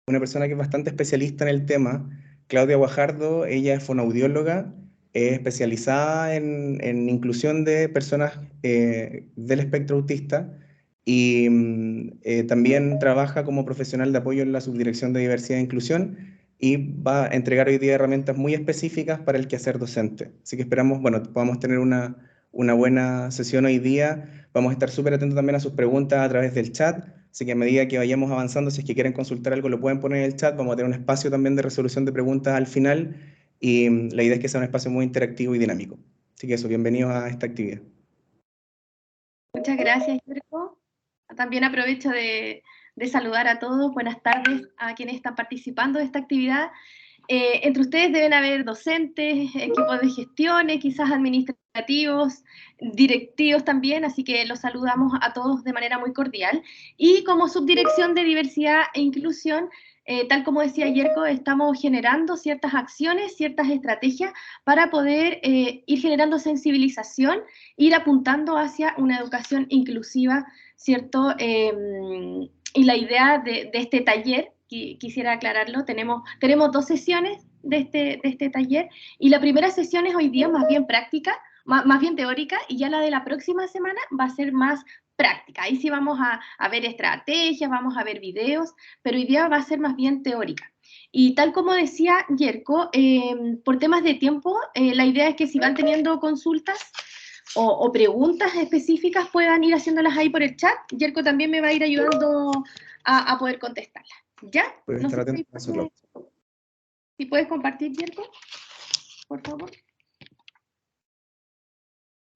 una persona que es bastante especialista en el tema, Claudia Guajardo. Ella es fonoaudióloga, es especializada en inclusión de personas del espectro autista y también trabaja como profesional de apoyo en la Subdirección de Diversidad e Inclusión y va a entregar hoy día herramientas muy específicas para el quehacer docente. Así que esperamos, bueno, podamos tener una buena sesión hoy día. Vamos a estar súper atentos también a sus preguntas a través del chat. Así que a medida que vayamos avanzando, si es que quieren consultar algo, lo pueden poner en el chat. Vamos a tener un espacio también de resolución de preguntas al final. Y la idea es que sea un espacio muy interactivo y dinámico. Así que eso, bienvenidos a esta actividad. Muchas gracias, Yerko. También aprovecho de saludar a todos. Buenas tardes a quienes están participando de esta actividad. Entre ustedes deben haber docentes, equipos de gestiones, quizás administrativos, directivos también, así que los saludamos a todos de manera muy cordial. Y como Subdirección de Diversidad e Inclusión, tal como decía Yerko, estamos generando ciertas acciones, ciertas estrategias para poder ir generando sensibilización, ir apuntando hacia una educación inclusiva, ¿cierto? Y la idea de este taller, quisiera aclararlo, tenemos 2 sesiones de este taller, y la primera sesión es hoy día más bien práctica, más bien teórica, y ya la de la próxima semana va a ser más práctica. Ahí sí vamos a ver estrategias, vamos a ver videos, pero hoy día va a ser más bien teórica. Y tal como decía Yerko, por temas de tiempo, la idea es que si van teniendo consultas o preguntas específicas puedan ir haciéndolas ahí por el chat. Yerko también me va a ir ayudando a poder contestarlas. ¿Ya? Pueden No estar sé atentos a eso. si puedes compartir, Yerko, por favor.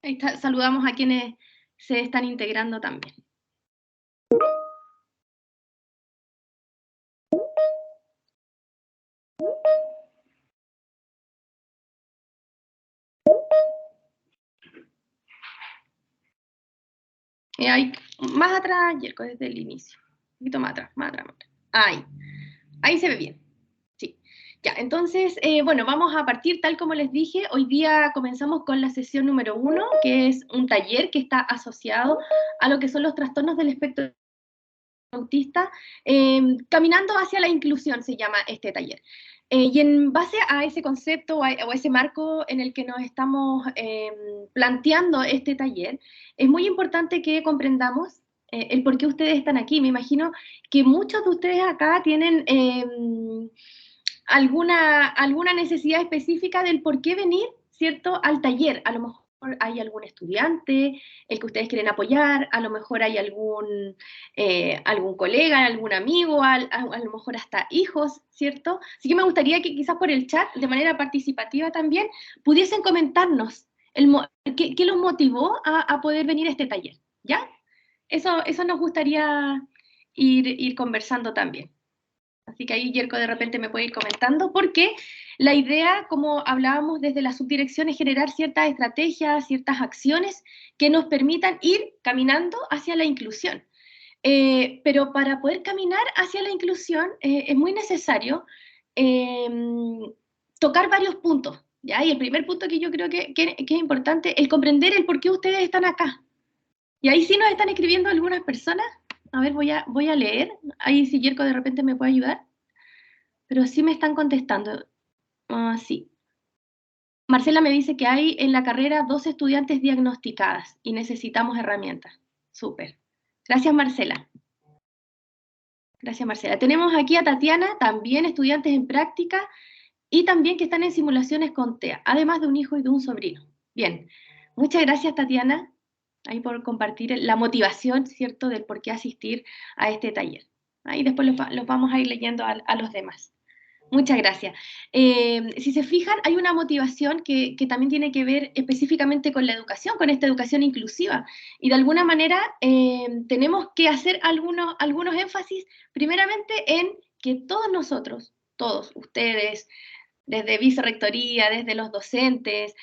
Ahí está, saludamos a quienes se están integrando también. Ahí, más atrás, Yerko, desde el inicio. Un poquito más atrás, más atrás, más atrás. Ahí se ve bien. Sí. Ya, entonces, bueno, vamos a partir tal como les dije. Hoy día comenzamos con la sesión número 1, que es un taller que está asociado a lo que son los trastornos del espectro autista, caminando hacia la inclusión se llama este taller. Y en base a ese concepto o a ese marco en el que nos estamos planteando este taller, es muy importante que comprendamos el por qué ustedes están aquí. Me imagino que muchos de ustedes acá tienen alguna necesidad específica del por qué venir, ¿cierto?, al taller. A lo mejor hay algún estudiante, el que ustedes quieren apoyar, a lo mejor hay algún colega, algún amigo, a lo mejor hasta hijos, ¿cierto? Así que me gustaría que quizás por el chat, de manera participativa también, pudiesen comentarnos qué los motivó a poder venir a este taller, ¿ya? Eso nos gustaría ir conversando también. Así que ahí Yerko de repente me puede ir comentando, porque la idea, como hablábamos desde la subdirección, es generar ciertas estrategias, ciertas acciones que nos permitan ir caminando hacia la inclusión. Pero para poder caminar hacia la inclusión es muy necesario eh, tocar varios puntos, ¿ya? Y el primer punto que yo creo que es importante, el comprender el por qué ustedes están acá. Y ahí sí nos están escribiendo algunas personas. A ver, voy a leer. Ahí si Yerko de repente me puede ayudar. Pero sí me están contestando. Sí. Marcela me dice que hay en la carrera 2 estudiantes diagnosticadas y necesitamos herramientas. Súper. Gracias, Marcela. Gracias, Marcela. Tenemos aquí a Tatiana, también estudiantes en práctica y también que están en simulaciones con TEA, además de un hijo y de un sobrino. Bien. Muchas gracias, Tatiana, ahí por compartir la motivación, ¿cierto?, del por qué asistir a este taller. Ahí después los vamos a ir leyendo a los demás. Muchas gracias. Si se fijan, hay una motivación que también tiene que ver específicamente con la educación, con esta educación inclusiva. Y de alguna manera tenemos que hacer algunos énfasis, primeramente en que todos nosotros, todos ustedes, desde vicerrectoría, desde los docentes,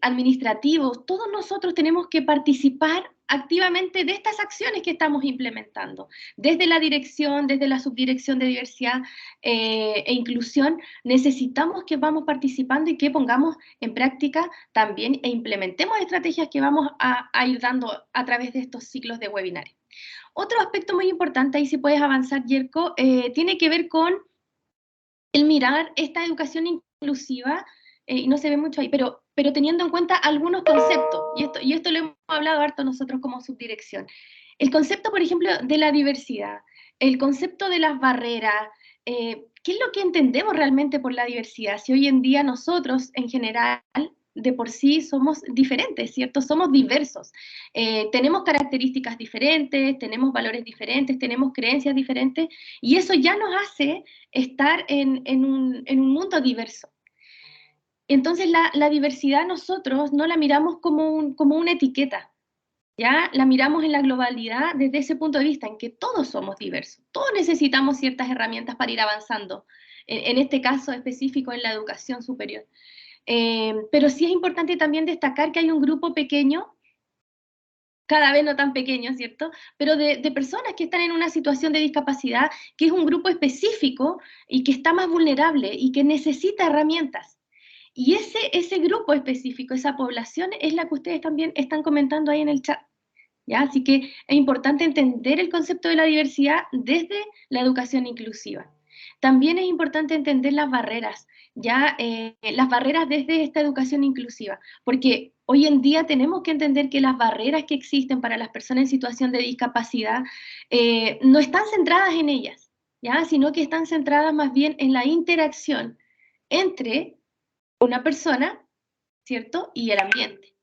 administrativos, todos nosotros tenemos que participar activamente de estas acciones que estamos implementando. Desde la dirección, desde la subdirección de diversidad e inclusión, necesitamos que vamos participando y que pongamos en práctica también e implementemos estrategias que vamos a ir dando a través de estos ciclos de webinarios. Otro aspecto muy importante, ahí si puedes avanzar, Yerko, tiene que ver con el mirar esta educación inclusiva, y no se ve mucho ahí, pero teniendo en cuenta algunos conceptos, y esto lo hemos hablado harto nosotros como subdirección. El concepto, por ejemplo, de la diversidad, el concepto de las barreras, ¿qué es lo que entendemos realmente por la diversidad? Si hoy en día nosotros, en general, de por sí somos diferentes, ¿cierto? Somos diversos. Tenemos características diferentes, tenemos valores diferentes, tenemos creencias diferentes, y eso ya nos hace estar en un mundo diverso. Entonces la diversidad nosotros no la miramos como una etiqueta, ¿ya? La miramos en la globalidad desde ese punto de vista, en que todos somos diversos, todos necesitamos ciertas herramientas para ir avanzando, en este caso específico en la educación superior. Pero sí es importante también destacar que hay un grupo pequeño, cada vez no tan pequeño, ¿cierto? Pero de personas que están en una situación de discapacidad, que es un grupo específico y que está más vulnerable y que necesita herramientas. Y ese grupo específico, esa población, es la que ustedes también están comentando ahí en el chat, ¿ya? Así que es importante entender el concepto de la diversidad desde la educación inclusiva. También es importante entender las barreras, ya las barreras desde esta educación inclusiva, porque hoy en día tenemos que entender que las barreras que existen para las personas en situación de discapacidad no están centradas en ellas, ya, sino que están centradas más bien en la interacción entre una persona, ¿cierto? Y el ambiente.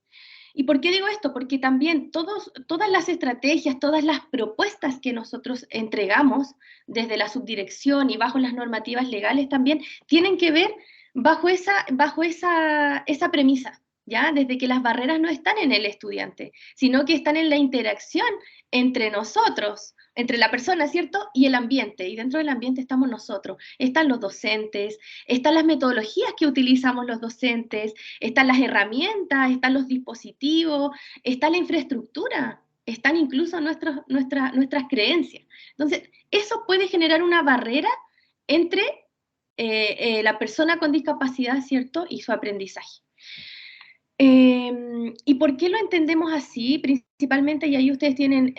¿Y por qué digo esto? Porque también todas las estrategias, todas las propuestas que nosotros entregamos desde la subdirección y bajo las normativas legales también tienen que ver bajo esa premisa, ¿ya? Desde que las barreras no están en el estudiante, sino que están en la interacción entre nosotros, entre la persona, ¿cierto? Y el ambiente. Y dentro del ambiente estamos nosotros. Están los docentes, están las metodologías que utilizamos los docentes, están las herramientas, están los dispositivos, está la infraestructura, están incluso nuestras creencias. Entonces, eso puede generar una barrera entre la persona con discapacidad, ¿cierto? Y su aprendizaje. ¿Y por qué lo entendemos así? Principalmente, y ahí ustedes tienen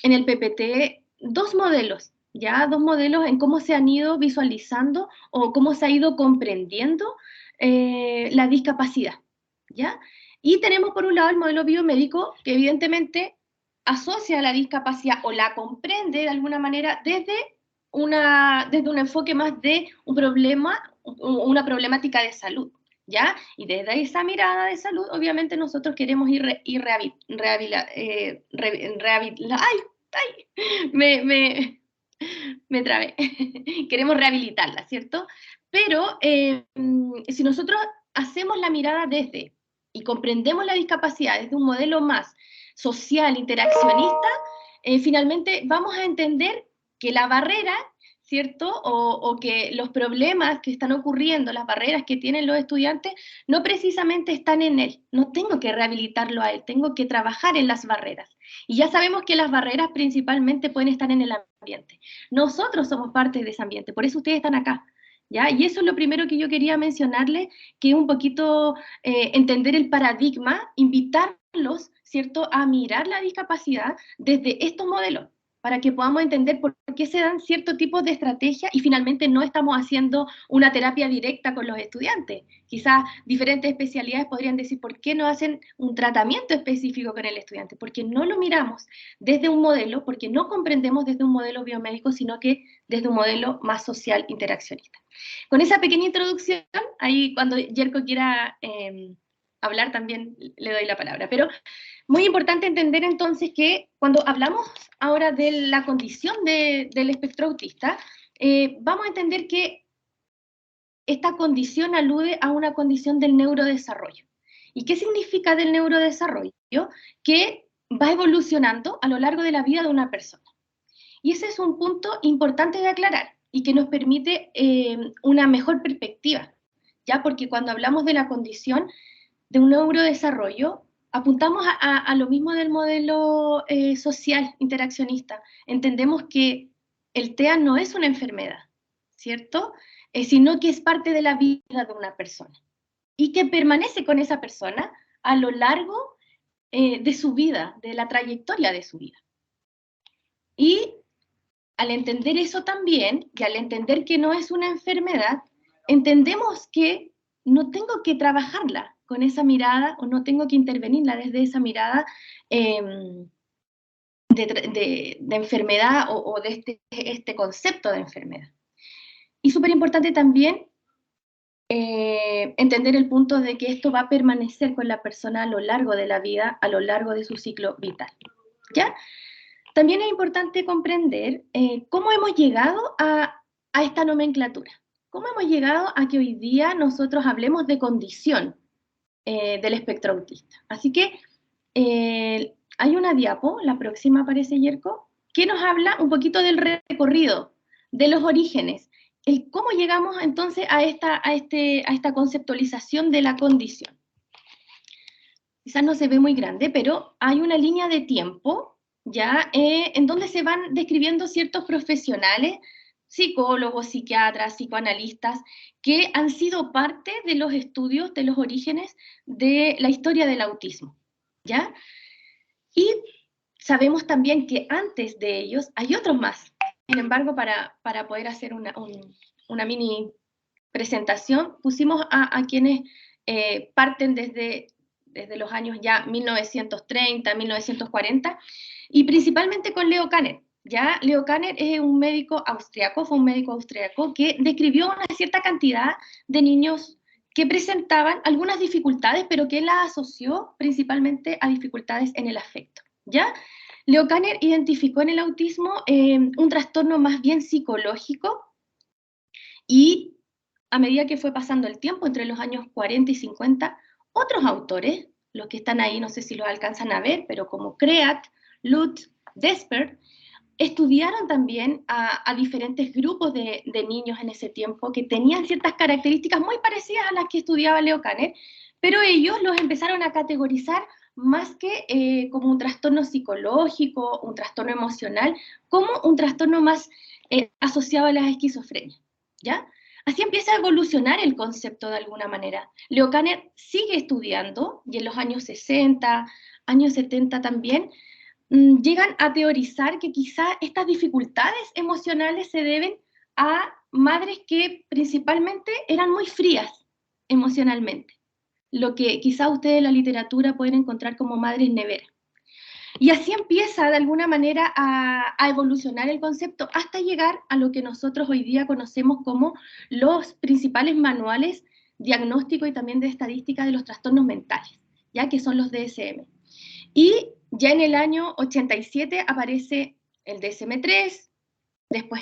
en el PPT dos modelos, ya dos modelos en cómo se han ido visualizando o cómo se ha ido comprendiendo la discapacidad, ¿ya? Y tenemos por un lado el modelo biomédico que evidentemente asocia la discapacidad o la comprende de alguna manera desde un enfoque más de un problema, una problemática de salud, ¿ya? Y desde esa mirada de salud, obviamente nosotros queremos me trabé. Queremos rehabilitarla, ¿cierto? Pero si nosotros hacemos la mirada desde y comprendemos la discapacidad desde un modelo más social, interaccionista, finalmente vamos a entender que la barrera, ¿cierto? O que los problemas que están ocurriendo, las barreras que tienen los estudiantes, no precisamente están en él. No tengo que rehabilitarlo a él, tengo que trabajar en las barreras. Y ya sabemos que las barreras principalmente pueden estar en el ambiente. Nosotros somos parte de ese ambiente, por eso ustedes están acá, ¿ya? Y eso es lo primero que yo quería mencionarles, que un poquito entender el paradigma, invitarlos, ¿cierto?, a mirar la discapacidad desde estos modelos, para que podamos entender por qué se dan cierto tipo de estrategias y finalmente no estamos haciendo una terapia directa con los estudiantes. Quizás diferentes especialidades podrían decir por qué no hacen un tratamiento específico con el estudiante, porque no lo miramos desde un modelo, porque no comprendemos desde un modelo biomédico, sino que desde un modelo más social interaccionista. Con esa pequeña introducción, ahí cuando Yerko quiera hablar también le doy la palabra, pero muy importante entender entonces que cuando hablamos ahora de la condición del espectro autista, vamos a entender que esta condición alude a una condición del neurodesarrollo. ¿Y qué significa del neurodesarrollo? Que va evolucionando a lo largo de la vida de una persona. Y ese es un punto importante de aclarar y que nos permite una mejor perspectiva, ¿ya? Porque cuando hablamos de la condición de un neurodesarrollo, apuntamos a lo mismo del modelo social interaccionista. Entendemos que el TEA no es una enfermedad, ¿cierto? Sino que es parte de la vida de una persona y que permanece con esa persona a lo largo de su vida, de la trayectoria de su vida. Y al entender eso también, y al entender que no es una enfermedad, entendemos que no tengo que trabajarla con esa mirada, o no tengo que intervenirla desde esa mirada de enfermedad o de este concepto de enfermedad. Y súper importante también entender el punto de que esto va a permanecer con la persona a lo largo de la vida, a lo largo de su ciclo vital. ¿Ya? También es importante comprender cómo hemos llegado a esta nomenclatura. ¿Cómo hemos llegado a que hoy día nosotros hablemos de condición del espectro autista? Así que hay una diapo, la próxima aparece, Yerko, que nos habla un poquito del recorrido, de los orígenes, el cómo llegamos entonces a esta conceptualización de la condición. Quizás no se ve muy grande, pero hay una línea de tiempo, ¿ya? En donde se van describiendo ciertos profesionales, psicólogos, psiquiatras, psicoanalistas, que han sido parte de los estudios de los orígenes de la historia del autismo, ¿ya? Y sabemos también que antes de ellos hay otros más. Sin embargo, para poder hacer una mini presentación, pusimos a quienes parten desde los años ya 1930, 1940, y principalmente con Leo Kanner. Ya Leo Kanner es un médico austriaco, fue un médico austriaco que describió una cierta cantidad de niños que presentaban algunas dificultades, pero que las asoció principalmente a dificultades en el afecto. ¿Ya? Leo Kanner identificó en el autismo un trastorno más bien psicológico, y a medida que fue pasando el tiempo, entre los años 40 y 50, otros autores, los que están ahí, no sé si los alcanzan a ver, pero como Creat, Lutz, Desper, estudiaron también a diferentes grupos de niños en ese tiempo que tenían ciertas características muy parecidas a las que estudiaba Leo Kanner, pero ellos los empezaron a categorizar más que como un trastorno psicológico, un trastorno emocional, como un trastorno más asociado a la esquizofrenia, ¿ya? Así empieza a evolucionar el concepto de alguna manera. Leo Kanner sigue estudiando, y en los años 60, años 70 también, llegan a teorizar que quizá estas dificultades emocionales se deben a madres que principalmente eran muy frías emocionalmente, lo que quizá ustedes en la literatura pueden encontrar como madres nevera. Y así empieza de alguna manera a evolucionar el concepto hasta llegar a lo que nosotros hoy día conocemos como los principales manuales diagnóstico y también de estadística de los trastornos mentales, ya que son los DSM. Y ya en el año 87 aparece el DSM-3, después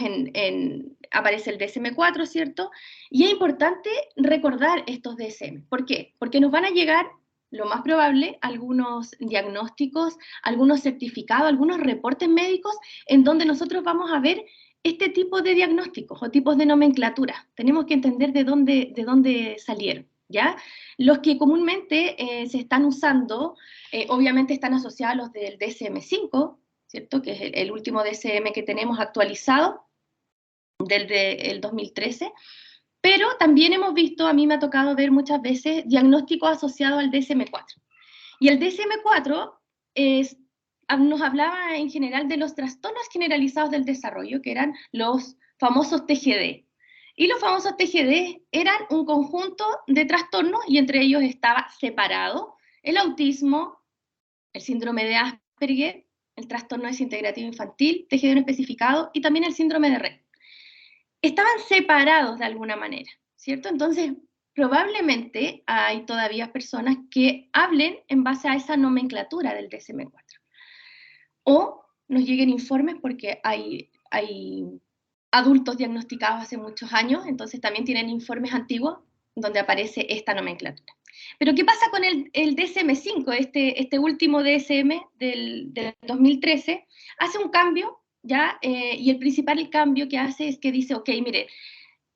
aparece el DSM-4, ¿cierto? Y es importante recordar estos DSM. ¿Por qué? Porque nos van a llegar, lo más probable, algunos diagnósticos, algunos certificados, algunos reportes médicos en donde nosotros vamos a ver este tipo de diagnósticos o tipos de nomenclatura. Tenemos que entender de dónde salieron, ¿ya? Los que comúnmente se están usando, obviamente están asociados a los del DSM-5, ¿cierto? Que es el último DSM que tenemos actualizado, del 2013, pero también hemos visto, a mí me ha tocado ver muchas veces, diagnósticos asociados al DSM-4. Y el DSM-4 nos hablaba en general de los trastornos generalizados del desarrollo, que eran los famosos TGD. Y los famosos TGD eran un conjunto de trastornos, y entre ellos estaba separado el autismo, el síndrome de Asperger, el trastorno desintegrativo infantil, TGD no especificado, y también el síndrome de Rett. Estaban separados de alguna manera, ¿cierto? Entonces, probablemente hay todavía personas que hablen en base a esa nomenclatura del DSM-4. O nos lleguen informes porque hay adultos diagnosticados hace muchos años, entonces también tienen informes antiguos donde aparece esta nomenclatura. Pero ¿qué pasa con el DSM-5? Este último DSM del 2013 hace un cambio, ¿ya? Y el principal cambio que hace es que dice, ok, mire,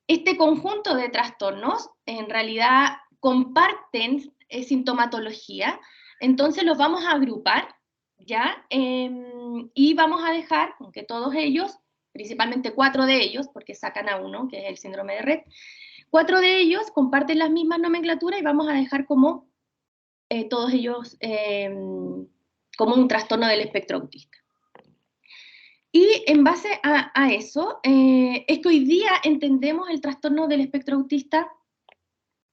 este conjunto de trastornos en realidad comparten sintomatología, entonces los vamos a agrupar, ¿ya? Y vamos a dejar, aunque todos ellos, principalmente 4 de ellos, porque sacan a uno, que es el síndrome de Rett, 4 de ellos comparten las mismas nomenclaturas y vamos a dejar como todos ellos como un trastorno del espectro autista. Y en base a eso, es que hoy día entendemos el trastorno del espectro autista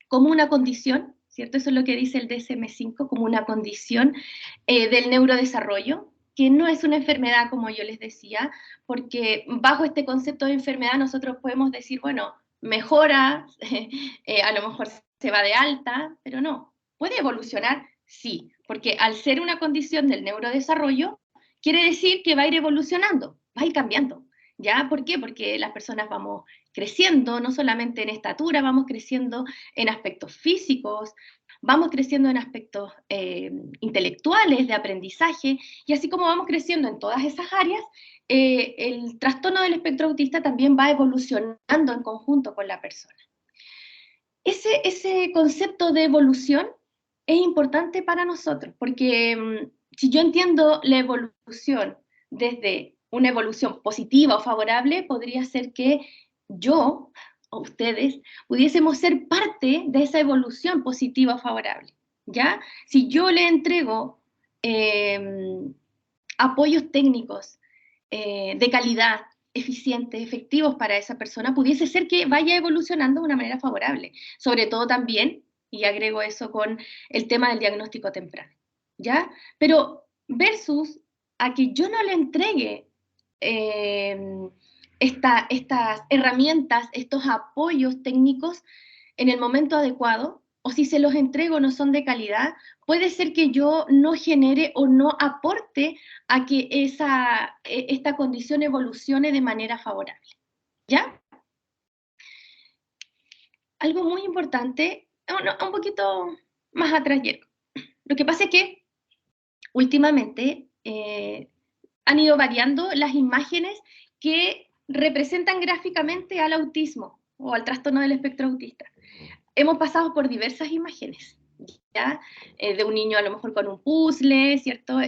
como una condición, ¿cierto? Eso es lo que dice el DSM-5, como una condición del neurodesarrollo, que no es una enfermedad, como yo les decía, porque bajo este concepto de enfermedad nosotros podemos decir, bueno, mejora, a lo mejor se va de alta, pero no. ¿Puede evolucionar? Sí, porque al ser una condición del neurodesarrollo, quiere decir que va a ir evolucionando, va a ir cambiando. ¿Ya? ¿Por qué? Porque las personas vamos creciendo, no solamente en estatura, vamos creciendo en aspectos físicos, vamos creciendo en aspectos intelectuales, de aprendizaje, y así como vamos creciendo en todas esas áreas, el trastorno del espectro autista también va evolucionando en conjunto con la persona. Ese concepto de evolución es importante para nosotros, porque si yo entiendo la evolución desde una evolución positiva o favorable, podría ser que yo o ustedes pudiésemos ser parte de esa evolución positiva o favorable, ¿ya? Si yo le entrego apoyos técnicos de calidad, eficientes, efectivos para esa persona, pudiese ser que vaya evolucionando de una manera favorable. Sobre todo también, y agrego eso con el tema del diagnóstico temprano, ¿ya? Pero versus a que yo no le entregue estas herramientas, estos apoyos técnicos en el momento adecuado, o si se los entrego no son de calidad, puede ser que yo no genere o no aporte a que esta condición evolucione de manera favorable. ¿Ya? Algo muy importante, un poquito más atrás, lo que pasa es que últimamente han ido variando las imágenes que representan gráficamente al autismo o al trastorno del espectro autista. Hemos pasado por diversas imágenes, ¿ya? De un niño a lo mejor con un puzzle, ¿cierto?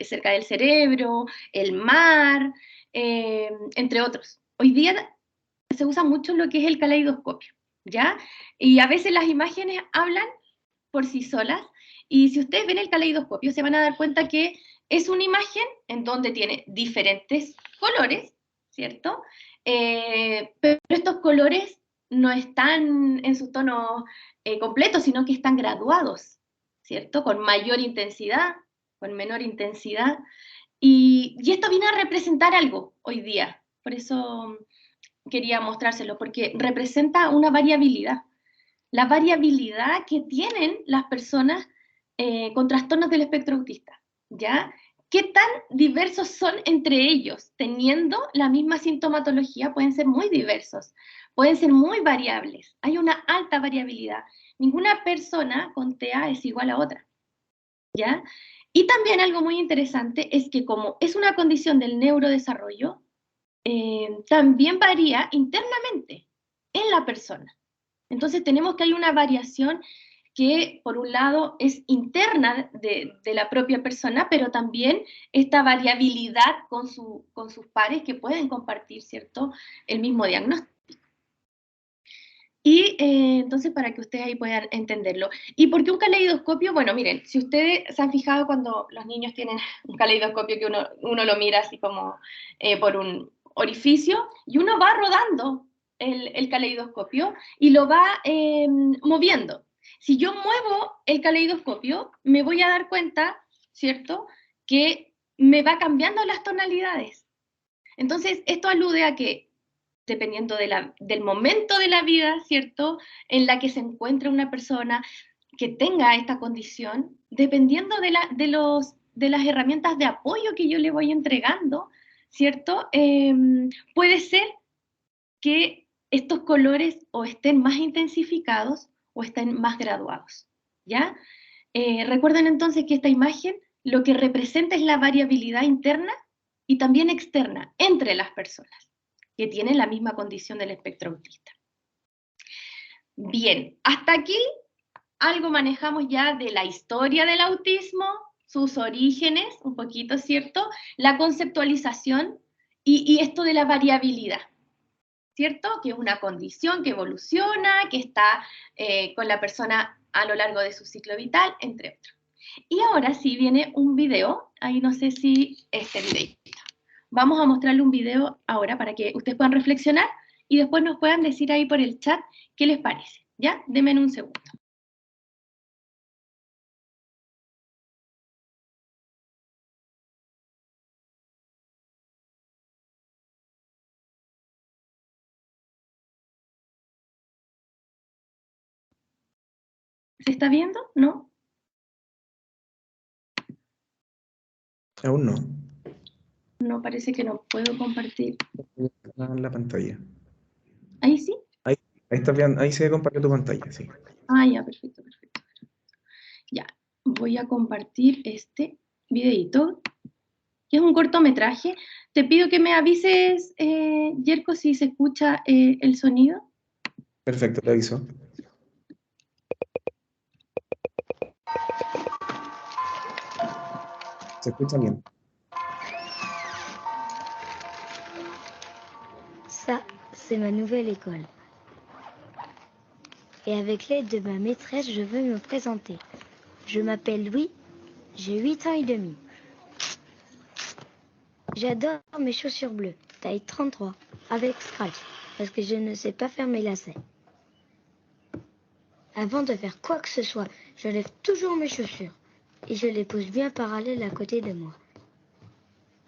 Cerca del cerebro, el mar, entre otros. Hoy día se usa mucho lo que es el caleidoscopio, ¿ya? Y a veces las imágenes hablan por sí solas, y si ustedes ven el caleidoscopio se van a dar cuenta que es una imagen en donde tiene diferentes colores, ¿cierto? Pero estos colores no están en sus tonos completos, sino que están graduados, ¿cierto? Con mayor intensidad, con menor intensidad. Y esto viene a representar algo hoy día. Por eso quería mostrárselo, porque representa una variabilidad. La variabilidad que tienen las personas con trastornos del espectro autista, ¿ya? ¿Qué tan diversos son entre ellos? Teniendo la misma sintomatología, pueden ser muy diversos, pueden ser muy variables. Hay una alta variabilidad. Ninguna persona con TEA es igual a otra, ¿ya? Y también algo muy interesante es que como es una condición del neurodesarrollo, también varía internamente en la persona. Entonces tenemos que hay una variación que por un lado es interna de la propia persona, pero también esta variabilidad con sus pares que pueden compartir, ¿cierto?, el mismo diagnóstico. Y entonces para que ustedes ahí puedan entenderlo. ¿Y por qué un caleidoscopio? Bueno, miren, si ustedes se han fijado cuando los niños tienen un caleidoscopio que uno lo mira así como por un orificio y uno va rodando el caleidoscopio y lo va moviendo. Si yo muevo el caleidoscopio, me voy a dar cuenta, ¿cierto?, que me va cambiando las tonalidades. Entonces, esto alude a que dependiendo del momento de la vida, ¿cierto?, en la que se encuentra una persona que tenga esta condición, dependiendo de las herramientas de apoyo que yo le voy entregando, ¿cierto?, puede ser que estos colores o estén más intensificados o estén más graduados, ¿ya? Recuerden entonces que esta imagen lo que representa es la variabilidad interna y también externa entre las personas que tienen la misma condición del espectro autista. Bien, hasta aquí algo manejamos ya de la historia del autismo, sus orígenes, un poquito, ¿cierto? La conceptualización y esto de la variabilidad, ¿cierto? Que es una condición que evoluciona, que está con la persona a lo largo de su ciclo vital, entre otros. Y ahora sí viene un video, ahí no sé si este video. Vamos a mostrarle un video ahora para que ustedes puedan reflexionar y después nos puedan decir ahí por el chat qué les parece. ¿Ya? Denme un segundo. ¿Se está viendo? ¿No? Aún no. No, parece que no puedo compartir. La pantalla. ¿Ahí sí? Ahí, ahí se compartió tu pantalla, sí. Ah, ya, perfecto, perfecto. Ya, voy a compartir este videito, que es un cortometraje. Te pido que me avises, Yerko, si se escucha el sonido. Perfecto, te aviso. Se escucha bien. Ça, c'est ma nouvelle école. Et avec l'aide de ma maîtresse, je veux me présenter. Je m'appelle Louis, j'ai 8 ans et demi. J'adore mes chaussures bleues, taille 33, avec scratch, parce que je ne sais pas faire mes lacets. Avant de faire quoi que ce soit, je lève toujours mes chaussures et je les pose bien parallèles à côté de moi.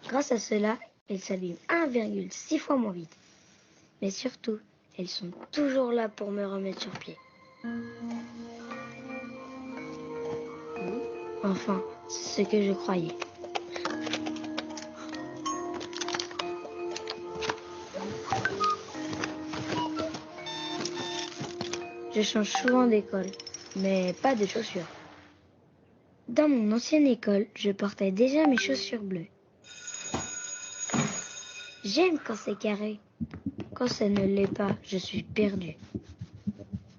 Grâce à cela, elles s'abîment 1,6 fois moins vite. Mais surtout, elles sont toujours là pour me remettre sur pied. Enfin, c'est ce que je croyais. Je change souvent d'école, mais pas de chaussures. Dans mon ancienne école, je portais déjà mes chaussures bleues. J'aime quand c'est carré. Quand ça ne l'est pas, je suis perdue.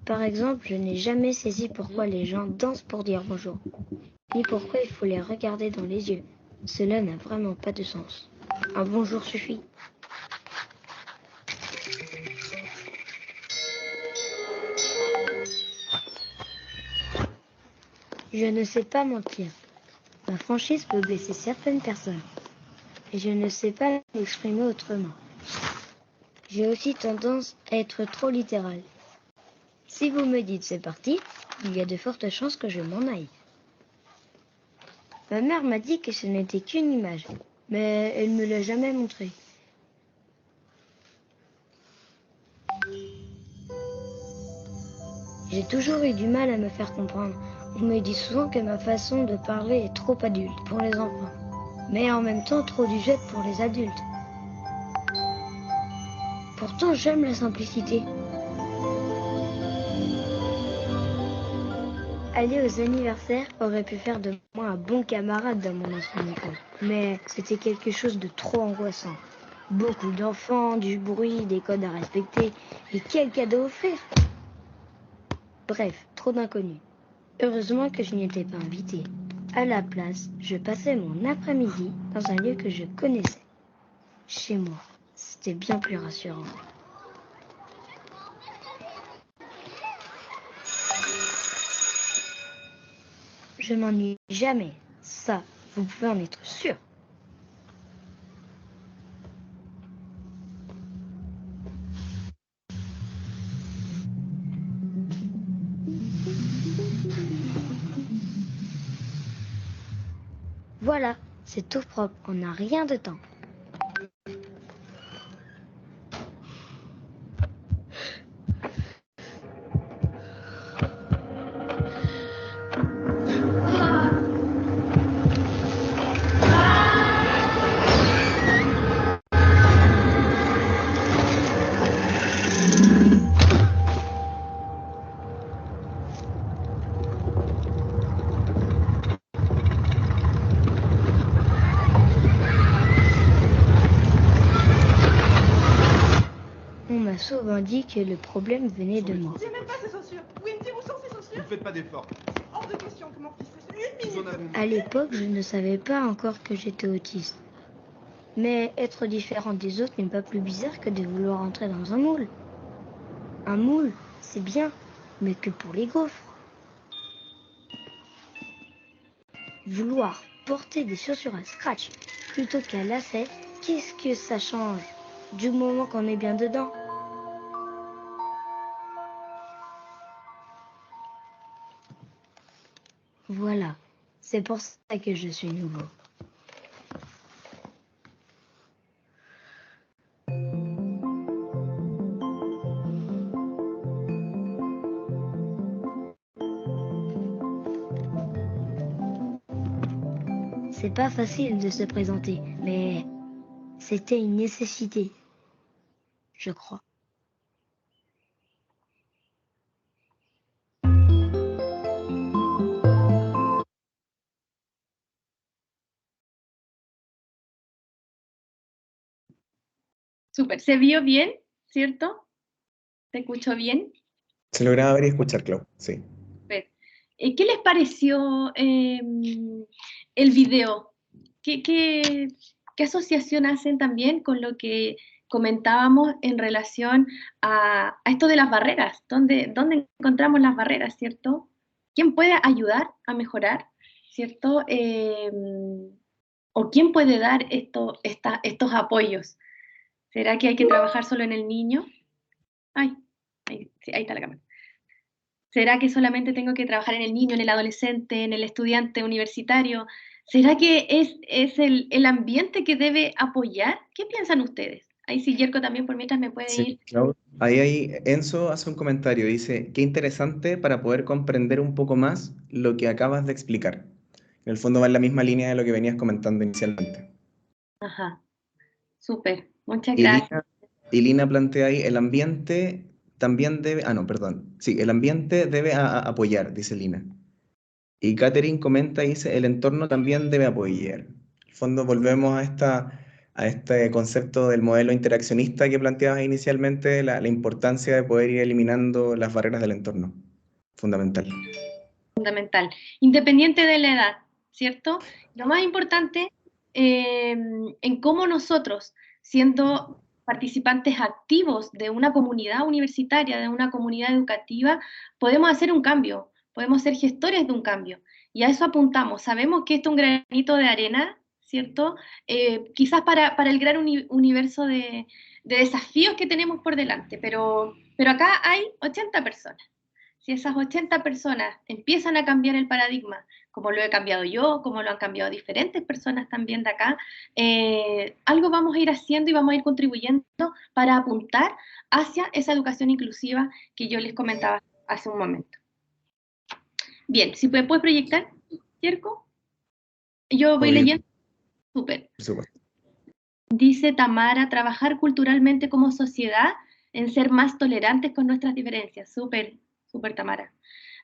Par exemple, je n'ai jamais saisi pourquoi les gens dansent pour dire bonjour, ni pourquoi il faut les regarder dans les yeux. Cela n'a vraiment pas de sens. Un bonjour suffit. Je ne sais pas mentir. Ma franchise peut blesser certaines personnes. Et je ne sais pas m'exprimer autrement. J'ai aussi tendance à être trop littérale. Si vous me dites c'est parti, il y a de fortes chances que je m'en aille. Ma mère m'a dit que ce n'était qu'une image, mais elle ne me l'a jamais montrée. J'ai toujours eu du mal à me faire comprendre. On me dit souvent que ma façon de parler est trop adulte pour les enfants, mais en même temps trop du jet pour les adultes. Pourtant, j'aime la simplicité. Aller aux anniversaires aurait pu faire de moi un bon camarade dans mon ancienne école. Mais c'était quelque chose de trop angoissant. Beaucoup d'enfants, du bruit, des codes à respecter. Et quel cadeau offrir? Bref, trop d'inconnus. Heureusement que je n'y étais pas invitée. À la place, je passais mon après-midi dans un lieu que je connaissais. Chez moi, c'était bien plus rassurant. Je m'ennuie jamais. Ça, vous pouvez en être sûr. Voilà, c'est tout propre. On n'a rien de temps. On m'a souvent dit que le problème venait de moi. J'ai même pas ces chaussures. Wendy, où sont ces chaussures? Ne faites pas d'efforts. Hors de question que mon fils reste une Nous en minute. avons À l'époque, je ne savais pas encore que j'étais autiste. Mais être différent des autres n'est pas plus bizarre que de vouloir entrer dans un moule. Un moule, c'est bien, mais que pour les gaufres. Vouloir porter des chaussures à scratch plutôt qu'à lacets, qu'est-ce que ça change du moment qu'on est bien dedans? Voilà, c'est pour ça que je suis nouveau. C'est pas facile de se présenter, mais c'était une nécessité, je crois. Súper. ¿Se vio bien, cierto? ¿Se escuchó bien? Se lograba ver y escuchar, Clau, sí. Súper. ¿Qué les pareció el video? ¿Qué asociación hacen también con lo que comentábamos en relación a esto de las barreras? ¿Dónde encontramos las barreras, cierto? ¿Quién puede ayudar a mejorar, cierto? ¿O quién puede dar estos apoyos? ¿Será que hay que trabajar solo en el niño? Ay, sí, ahí está la cámara. ¿Será que solamente tengo que trabajar en el niño, en el adolescente, en el estudiante universitario? ¿Será que es el ambiente que debe apoyar? ¿Qué piensan ustedes? Ahí sí, Yerko también por mientras me puede Sí, ir. Clau. Ahí Enzo hace un comentario, dice, qué interesante para poder comprender un poco más lo que acabas de explicar. En el fondo va en la misma línea de lo que venías comentando inicialmente. Ajá, súper, muchas Y gracias. Lina plantea ahí, el ambiente también debe, no, perdón, sí, el ambiente debe apoyar, dice Lina. Y Catherine comenta y dice, el entorno también debe apoyar. En el fondo volvemos a este concepto del modelo interaccionista que planteabas inicialmente, la importancia de poder ir eliminando las barreras del entorno. Fundamental. Fundamental, independiente de la edad, ¿cierto? Lo más importante en cómo nosotros, siendo participantes activos de una comunidad universitaria, de una comunidad educativa, podemos hacer un cambio, podemos ser gestores de un cambio. Y a eso apuntamos. Sabemos que esto es un granito de arena, ¿cierto? Quizás para el gran universo de desafíos que tenemos por delante, pero acá hay 80 personas. Si esas 80 personas empiezan a cambiar el paradigma, como lo he cambiado yo, como lo han cambiado diferentes personas también de acá, algo vamos a ir haciendo y vamos a ir contribuyendo para apuntar hacia esa educación inclusiva que yo les comentaba hace un momento. Bien, si puedes proyectar, Yerko. Yo voy leyendo. Súper. Dice Tamara, trabajar culturalmente como sociedad en ser más tolerantes con nuestras diferencias. Súper, súper Tamara.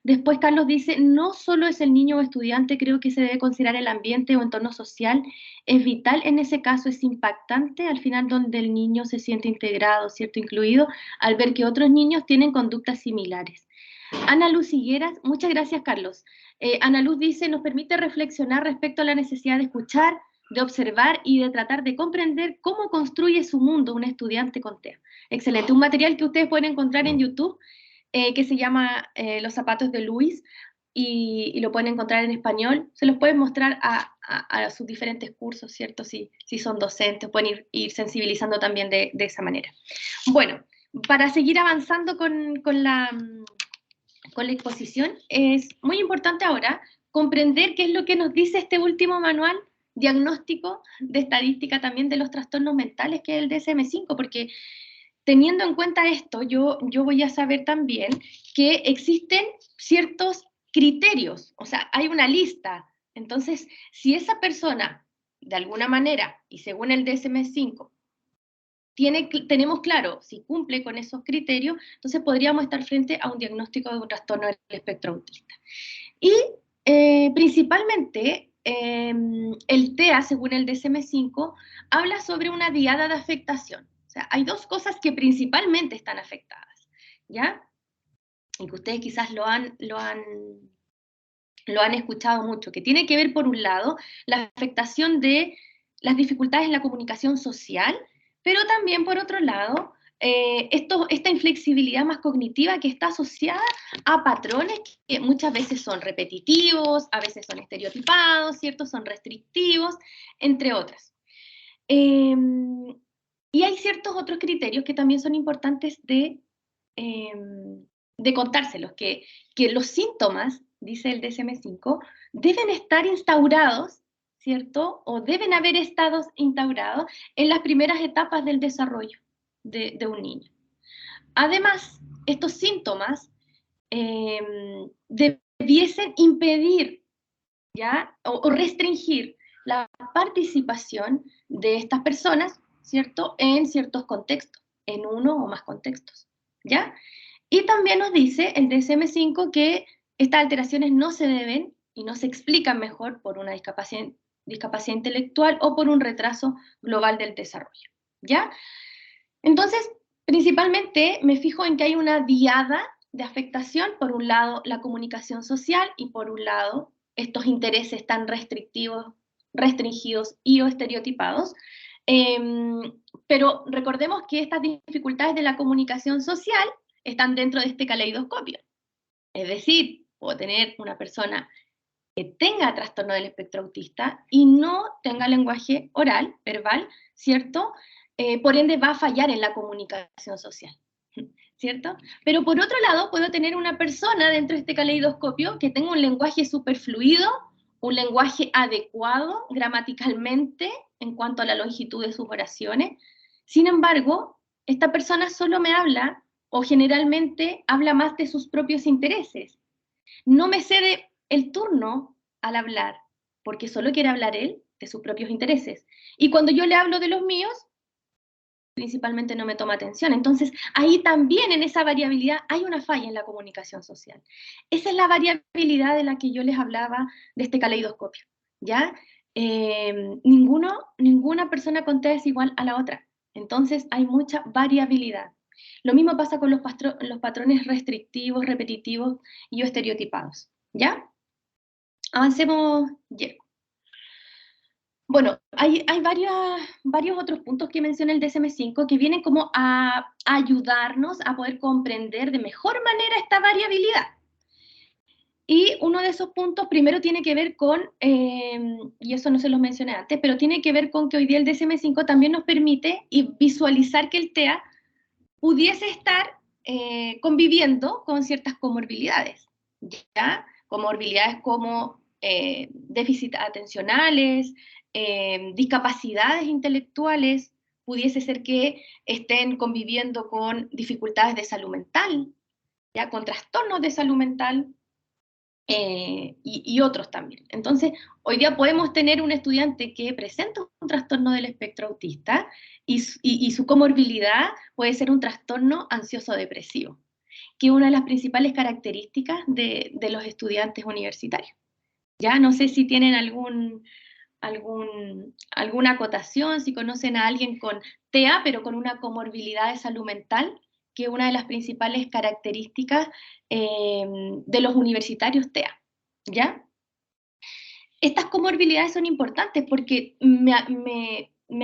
Después Carlos dice, no solo es el niño o estudiante, creo que se debe considerar el ambiente o entorno social, es vital en ese caso, es impactante al final donde el niño se siente integrado, ¿cierto? Incluido al ver que otros niños tienen conductas similares. Ana Luz Higueras, muchas gracias Carlos. Ana Luz dice, nos permite reflexionar respecto a la necesidad de escuchar, de observar y de tratar de comprender cómo construye su mundo un estudiante con TEA. Excelente, un material que ustedes pueden encontrar en YouTube, que se llama Los zapatos de Luis, y lo pueden encontrar en español. Se los pueden mostrar a sus diferentes cursos, ¿cierto? Si son docentes, pueden ir sensibilizando también de esa manera. Bueno, para seguir avanzando con la exposición, es muy importante ahora comprender qué es lo que nos dice este último manual diagnóstico de estadística también de los trastornos mentales, que es el DSM-5, porque teniendo en cuenta esto, yo voy a saber también que existen ciertos criterios, o sea, hay una lista. Entonces, si esa persona, de alguna manera, y según el DSM-5, tenemos claro si cumple con esos criterios, entonces podríamos estar frente a un diagnóstico de un trastorno del espectro autista. Y principalmente, el TEA, según el DSM-5, habla sobre una diada de afectación. O sea, hay dos cosas que principalmente están afectadas, ¿ya? Y que ustedes quizás lo han escuchado mucho, que tiene que ver, por un lado, la afectación de las dificultades en la comunicación social, pero también, por otro lado, esta inflexibilidad más cognitiva que está asociada a patrones que muchas veces son repetitivos, a veces son estereotipados, ¿cierto? Son restrictivos, entre otras. Y hay ciertos otros criterios que también son importantes de contárselos, que los síntomas, dice el DSM-5, deben estar instaurados, ¿cierto? O deben haber estado instaurados en las primeras etapas del desarrollo de un niño. Además, estos síntomas debiesen impedir, ¿ya? O restringir la participación de estas personas, ¿cierto? En ciertos contextos, en uno o más contextos, ¿ya? Y también nos dice el DSM-5 que estas alteraciones no se deben y no se explican mejor por una discapacidad intelectual o por un retraso global del desarrollo, ¿ya? Entonces, principalmente me fijo en que hay una diada de afectación, por un lado la comunicación social y por un lado estos intereses tan restrictivos, restringidos y o estereotipados. Pero recordemos que estas dificultades de la comunicación social están dentro de este caleidoscopio. Es decir, puedo tener una persona que tenga trastorno del espectro autista y no tenga lenguaje oral, verbal, ¿cierto? Por ende va a fallar en la comunicación social, ¿cierto? Pero por otro lado, puedo tener una persona dentro de este caleidoscopio que tenga un lenguaje superfluido, un lenguaje adecuado gramaticalmente en cuanto a la longitud de sus oraciones. Sin embargo, esta persona solo me habla o generalmente habla más de sus propios intereses. No me cede el turno al hablar, porque solo quiere hablar él de sus propios intereses. Y cuando yo le hablo de los míos, principalmente no me toma atención. Entonces, ahí también en esa variabilidad hay una falla en la comunicación social. Esa es la variabilidad de la que yo les hablaba de este caleidoscopio, ¿ya? Ninguna persona con TEA es igual a la otra. Entonces, hay mucha variabilidad. Lo mismo pasa con los patrones restrictivos, repetitivos y estereotipados, ¿ya? Avancemos, Diego. Bueno, hay varios otros puntos que menciona el DSM-5 que vienen como a ayudarnos a poder comprender de mejor manera esta variabilidad. Y uno de esos puntos primero tiene que ver con, y eso no se los mencioné antes, pero tiene que ver con que hoy día el DSM-5 también nos permite visualizar que el TEA pudiese estar conviviendo con ciertas comorbilidades, ¿ya? Comorbilidades como déficit atencionales, discapacidades intelectuales, pudiese ser que estén conviviendo con dificultades de salud mental, ¿ya? Con trastornos de salud mental, y otros también. Entonces, hoy día podemos tener un estudiante que presenta un trastorno del espectro autista y su comorbilidad puede ser un trastorno ansioso-depresivo, que es una de las principales características de los estudiantes universitarios. Ya no sé si tienen alguna acotación, si conocen a alguien con TEA, pero con una comorbilidad de salud mental, que es una de las principales características de los universitarios TEA, ¿ya? Estas comorbilidades son importantes porque me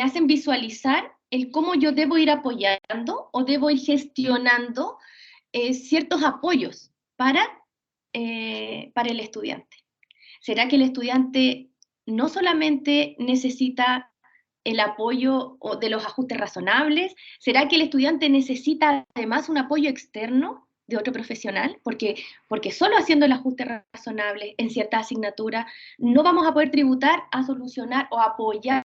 hacen visualizar el cómo yo debo ir apoyando o debo ir gestionando ciertos apoyos para el estudiante. ¿Será que el estudiante no solamente necesita el apoyo de los ajustes razonables? ¿Será que el estudiante necesita además un apoyo externo de otro profesional? Porque solo haciendo el ajuste razonable en cierta asignatura no vamos a poder tributar a solucionar o apoyar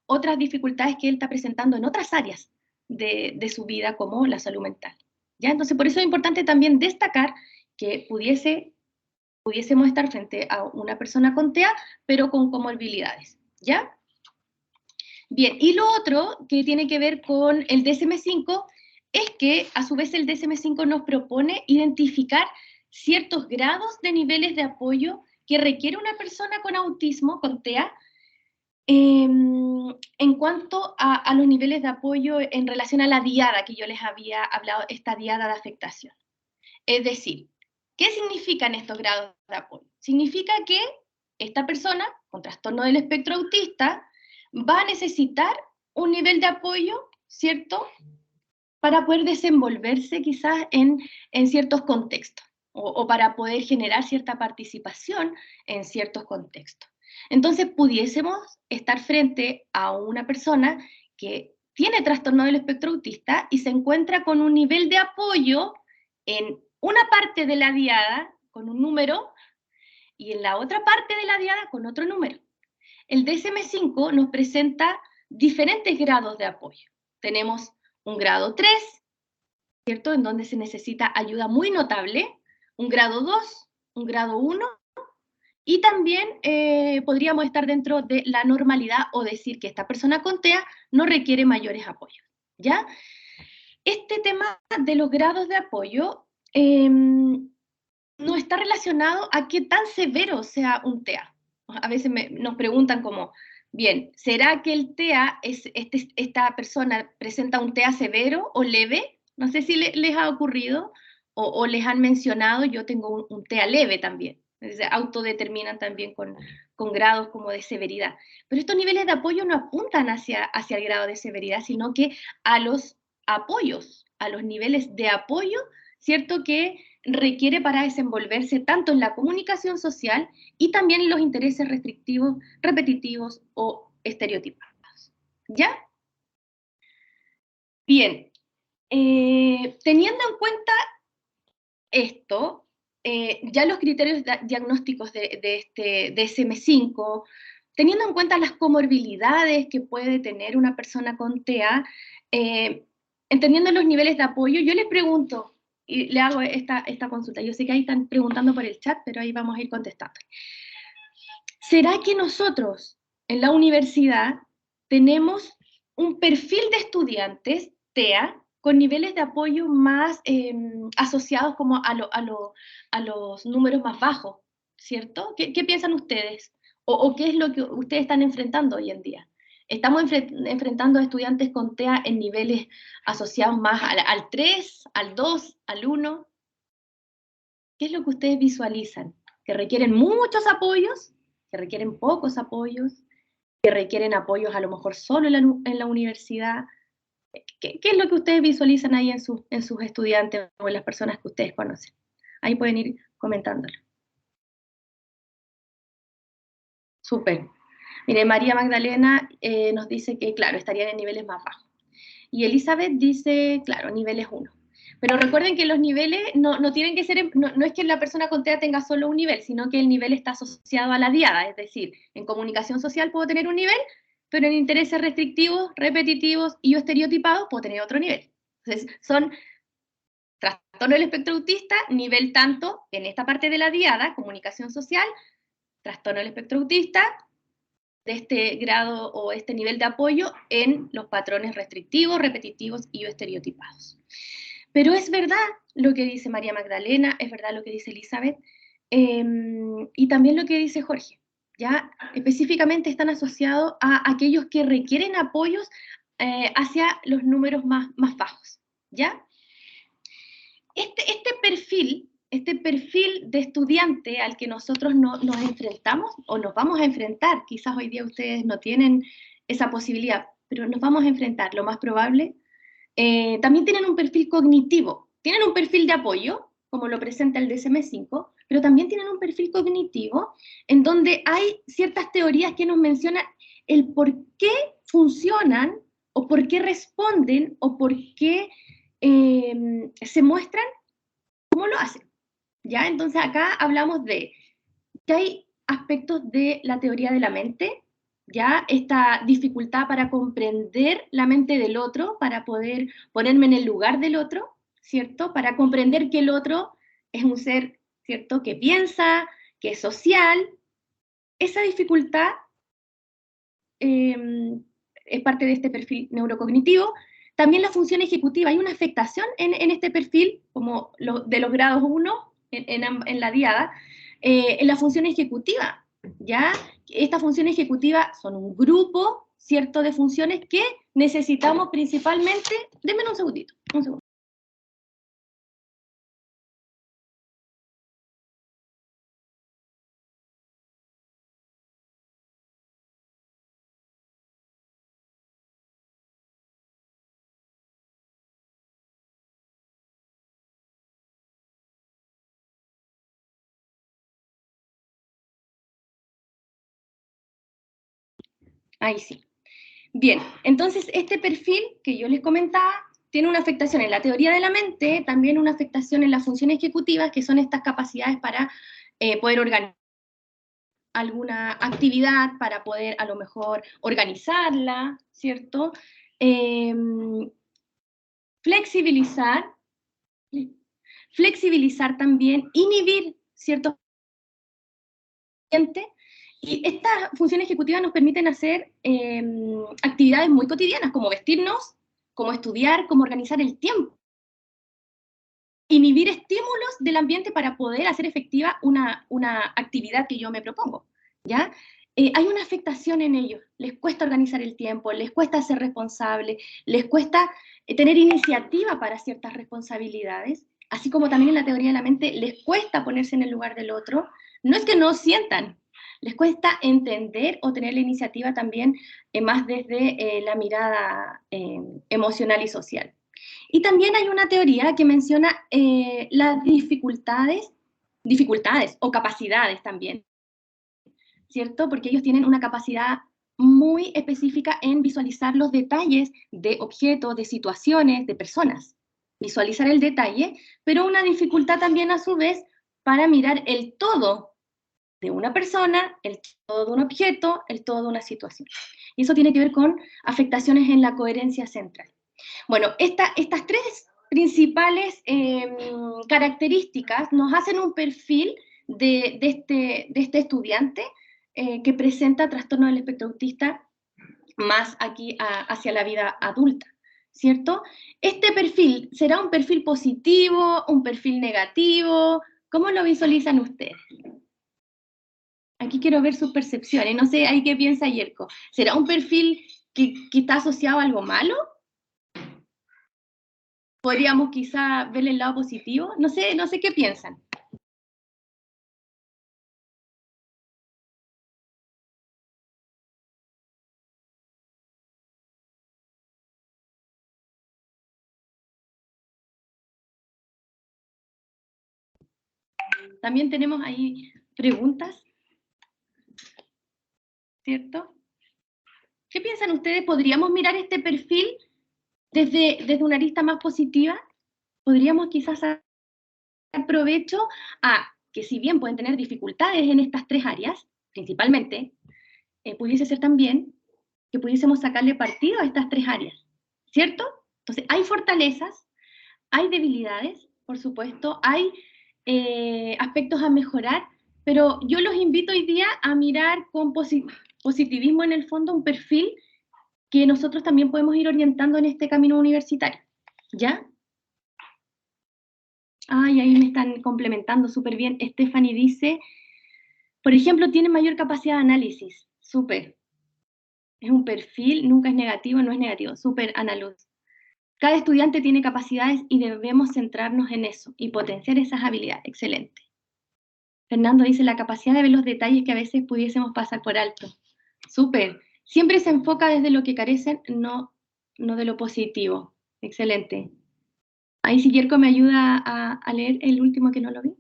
otras dificultades que él está presentando en otras áreas de su vida, como la salud mental, ¿ya? Entonces, por eso es importante también destacar que pudiésemos estar frente a una persona con TEA, pero con comorbilidades, ¿ya? Bien, y lo otro que tiene que ver con el DSM-5 es que, a su vez, el DSM-5 nos propone identificar ciertos grados de niveles de apoyo que requiere una persona con autismo, con TEA, en cuanto a los niveles de apoyo en relación a la diada que yo les había hablado, esta diada de afectación. Es decir, ¿qué significan estos grados de apoyo? Significa que esta persona con trastorno del espectro autista va a necesitar un nivel de apoyo, ¿cierto?, para poder desenvolverse quizás en ciertos contextos, o para poder generar cierta participación en ciertos contextos. Entonces pudiésemos estar frente a una persona que tiene trastorno del espectro autista y se encuentra con un nivel de apoyo en una parte de la diada con un número y en la otra parte de la diada con otro número. El DSM-5 nos presenta diferentes grados de apoyo. Tenemos un grado 3, ¿cierto? En donde se necesita ayuda muy notable, un grado 2, un grado 1, y también podríamos estar dentro de la normalidad o decir que esta persona con TEA no requiere mayores apoyos, ¿ya? Este tema de los grados de apoyo no está relacionado a qué tan severo sea un TEA. A veces nos preguntan como, bien, ¿será que el TEA, esta persona presenta un TEA severo o leve? No sé si les ha ocurrido o les han mencionado, yo tengo un TEA leve también. Se autodeterminan también con grados como de severidad. Pero estos niveles de apoyo no apuntan hacia el grado de severidad, sino que a los apoyos, a los niveles de apoyo, ¿cierto? Que requiere para desenvolverse tanto en la comunicación social y también en los intereses restrictivos, repetitivos o estereotipados. ¿Ya? Bien, teniendo en cuenta esto, ya los criterios diagnósticos de este DSM-5, teniendo en cuenta las comorbilidades que puede tener una persona con TEA, entendiendo los niveles de apoyo, yo les pregunto, y le hago esta consulta, yo sé que ahí están preguntando por el chat, pero ahí vamos a ir contestando. ¿Será que nosotros en la universidad tenemos un perfil de estudiantes TEA con niveles de apoyo más asociados como a los números más bajos, ¿cierto? ¿Qué piensan ustedes? ¿O qué es lo que ustedes están enfrentando hoy en día? ¿Estamos enfrentando a estudiantes con TEA en niveles asociados más al 3, al 2, al 1? ¿Qué es lo que ustedes visualizan? ¿Que requieren muchos apoyos? ¿Que requieren pocos apoyos? ¿Que requieren apoyos a lo mejor solo en la universidad? ¿Qué es lo que ustedes visualizan ahí en sus estudiantes o en las personas que ustedes conocen? Ahí pueden ir comentándolo. Súper. Mire, María Magdalena nos dice que, claro, estarían en niveles más bajos. Y Elizabeth dice, claro, niveles 1. Pero recuerden que los niveles no tienen que ser, no es que la persona con TEA tenga solo un nivel, sino que el nivel está asociado a la diada, es decir, en comunicación social puedo tener un nivel, pero en intereses restrictivos, repetitivos y o estereotipados puedo tener otro nivel. Entonces, son trastorno del espectro autista, nivel tanto en esta parte de la diada, comunicación social, trastorno del espectro autista, de este grado o este nivel de apoyo en los patrones restrictivos, repetitivos y o estereotipados. Pero es verdad lo que dice María Magdalena, es verdad lo que dice Elizabeth, y también lo que dice Jorge. ¿Ya? Específicamente están asociados a aquellos que requieren apoyos hacia los números más bajos. ¿Ya? Este perfil de estudiante al que nosotros nos enfrentamos o nos vamos a enfrentar, quizás hoy día ustedes no tienen esa posibilidad, pero nos vamos a enfrentar, lo más probable, también tienen un perfil cognitivo, tienen un perfil de apoyo, como lo presenta el DSM-5, pero también tienen un perfil cognitivo en donde hay ciertas teorías que nos mencionan el por qué funcionan o por qué responden o por qué se muestran cómo lo hacen. ¿Ya? Entonces acá hablamos de que hay aspectos de la teoría de la mente, ¿ya? Esta dificultad para comprender la mente del otro, para poder ponerme en el lugar del otro, ¿cierto? Para comprender que el otro es un ser, ¿cierto? Que piensa, que es social. Esa dificultad es parte de este perfil neurocognitivo. También la función ejecutiva, hay una afectación en este perfil, como de los grados 1 en la diada, en la función ejecutiva, ¿ya? Esta función ejecutiva son un grupo, ¿cierto?, de funciones que necesitamos principalmente, denme un segundito, un segundo. Ahí sí. Bien, entonces este perfil que yo les comentaba tiene una afectación en la teoría de la mente, también una afectación en las funciones ejecutivas, que son estas capacidades para poder organizar alguna actividad, para poder a lo mejor organizarla, ¿cierto? Flexibilizar también, inhibir ciertos ambientes, y estas funciones ejecutivas nos permiten hacer actividades muy cotidianas, como vestirnos, como estudiar, como organizar el tiempo. Inhibir estímulos del ambiente para poder hacer efectiva una actividad que yo me propongo, ¿ya? Hay una afectación en ellos, les cuesta organizar el tiempo, les cuesta ser responsables, les cuesta tener iniciativa para ciertas responsabilidades, así como también en la teoría de la mente les cuesta ponerse en el lugar del otro. No es que no sientan, les cuesta entender o tener la iniciativa también más desde la mirada emocional y social. Y también hay una teoría que menciona las dificultades o capacidades también, ¿cierto? Porque ellos tienen una capacidad muy específica en visualizar los detalles de objetos, de situaciones, de personas. Visualizar el detalle, pero una dificultad también a su vez para mirar el todo de una persona, el todo de un objeto, el todo de una situación. Y eso tiene que ver con afectaciones en la coherencia central. Bueno, estas tres principales características nos hacen un perfil de este estudiante que presenta trastorno del espectro autista más aquí hacia la vida adulta, ¿cierto? Este perfil, ¿será un perfil positivo, un perfil negativo? ¿Cómo lo visualizan ustedes? Aquí quiero ver sus percepciones, no sé, ¿ahí qué piensa Yerko? ¿Será un perfil que está asociado a algo malo? ¿Podríamos quizá ver el lado positivo? No sé qué piensan. También tenemos ahí preguntas, ¿cierto? ¿Qué piensan ustedes? ¿Podríamos mirar este perfil desde una arista más positiva? ¿Podríamos quizás sacar provecho a que si bien pueden tener dificultades en estas tres áreas, principalmente, pudiese ser también que pudiésemos sacarle partido a estas tres áreas, ¿cierto? Entonces, hay fortalezas, hay debilidades, por supuesto, hay aspectos a mejorar, pero yo los invito hoy día a mirar con positivismo en el fondo un perfil que nosotros también podemos ir orientando en este camino universitario, ¿ya? Ay, ahí me están complementando súper bien. Stephanie dice, por ejemplo, tiene mayor capacidad de análisis, súper. Es un perfil, nunca es negativo, no es negativo, súper Ana Luz. Cada estudiante tiene capacidades y debemos centrarnos en eso y potenciar esas habilidades. Excelente. Fernando dice la capacidad de ver los detalles que a veces pudiésemos pasar por alto. Súper. Siempre se enfoca desde lo que carecen, no de lo positivo. Excelente. Ahí si Yerko me ayuda a leer el último que no lo vi.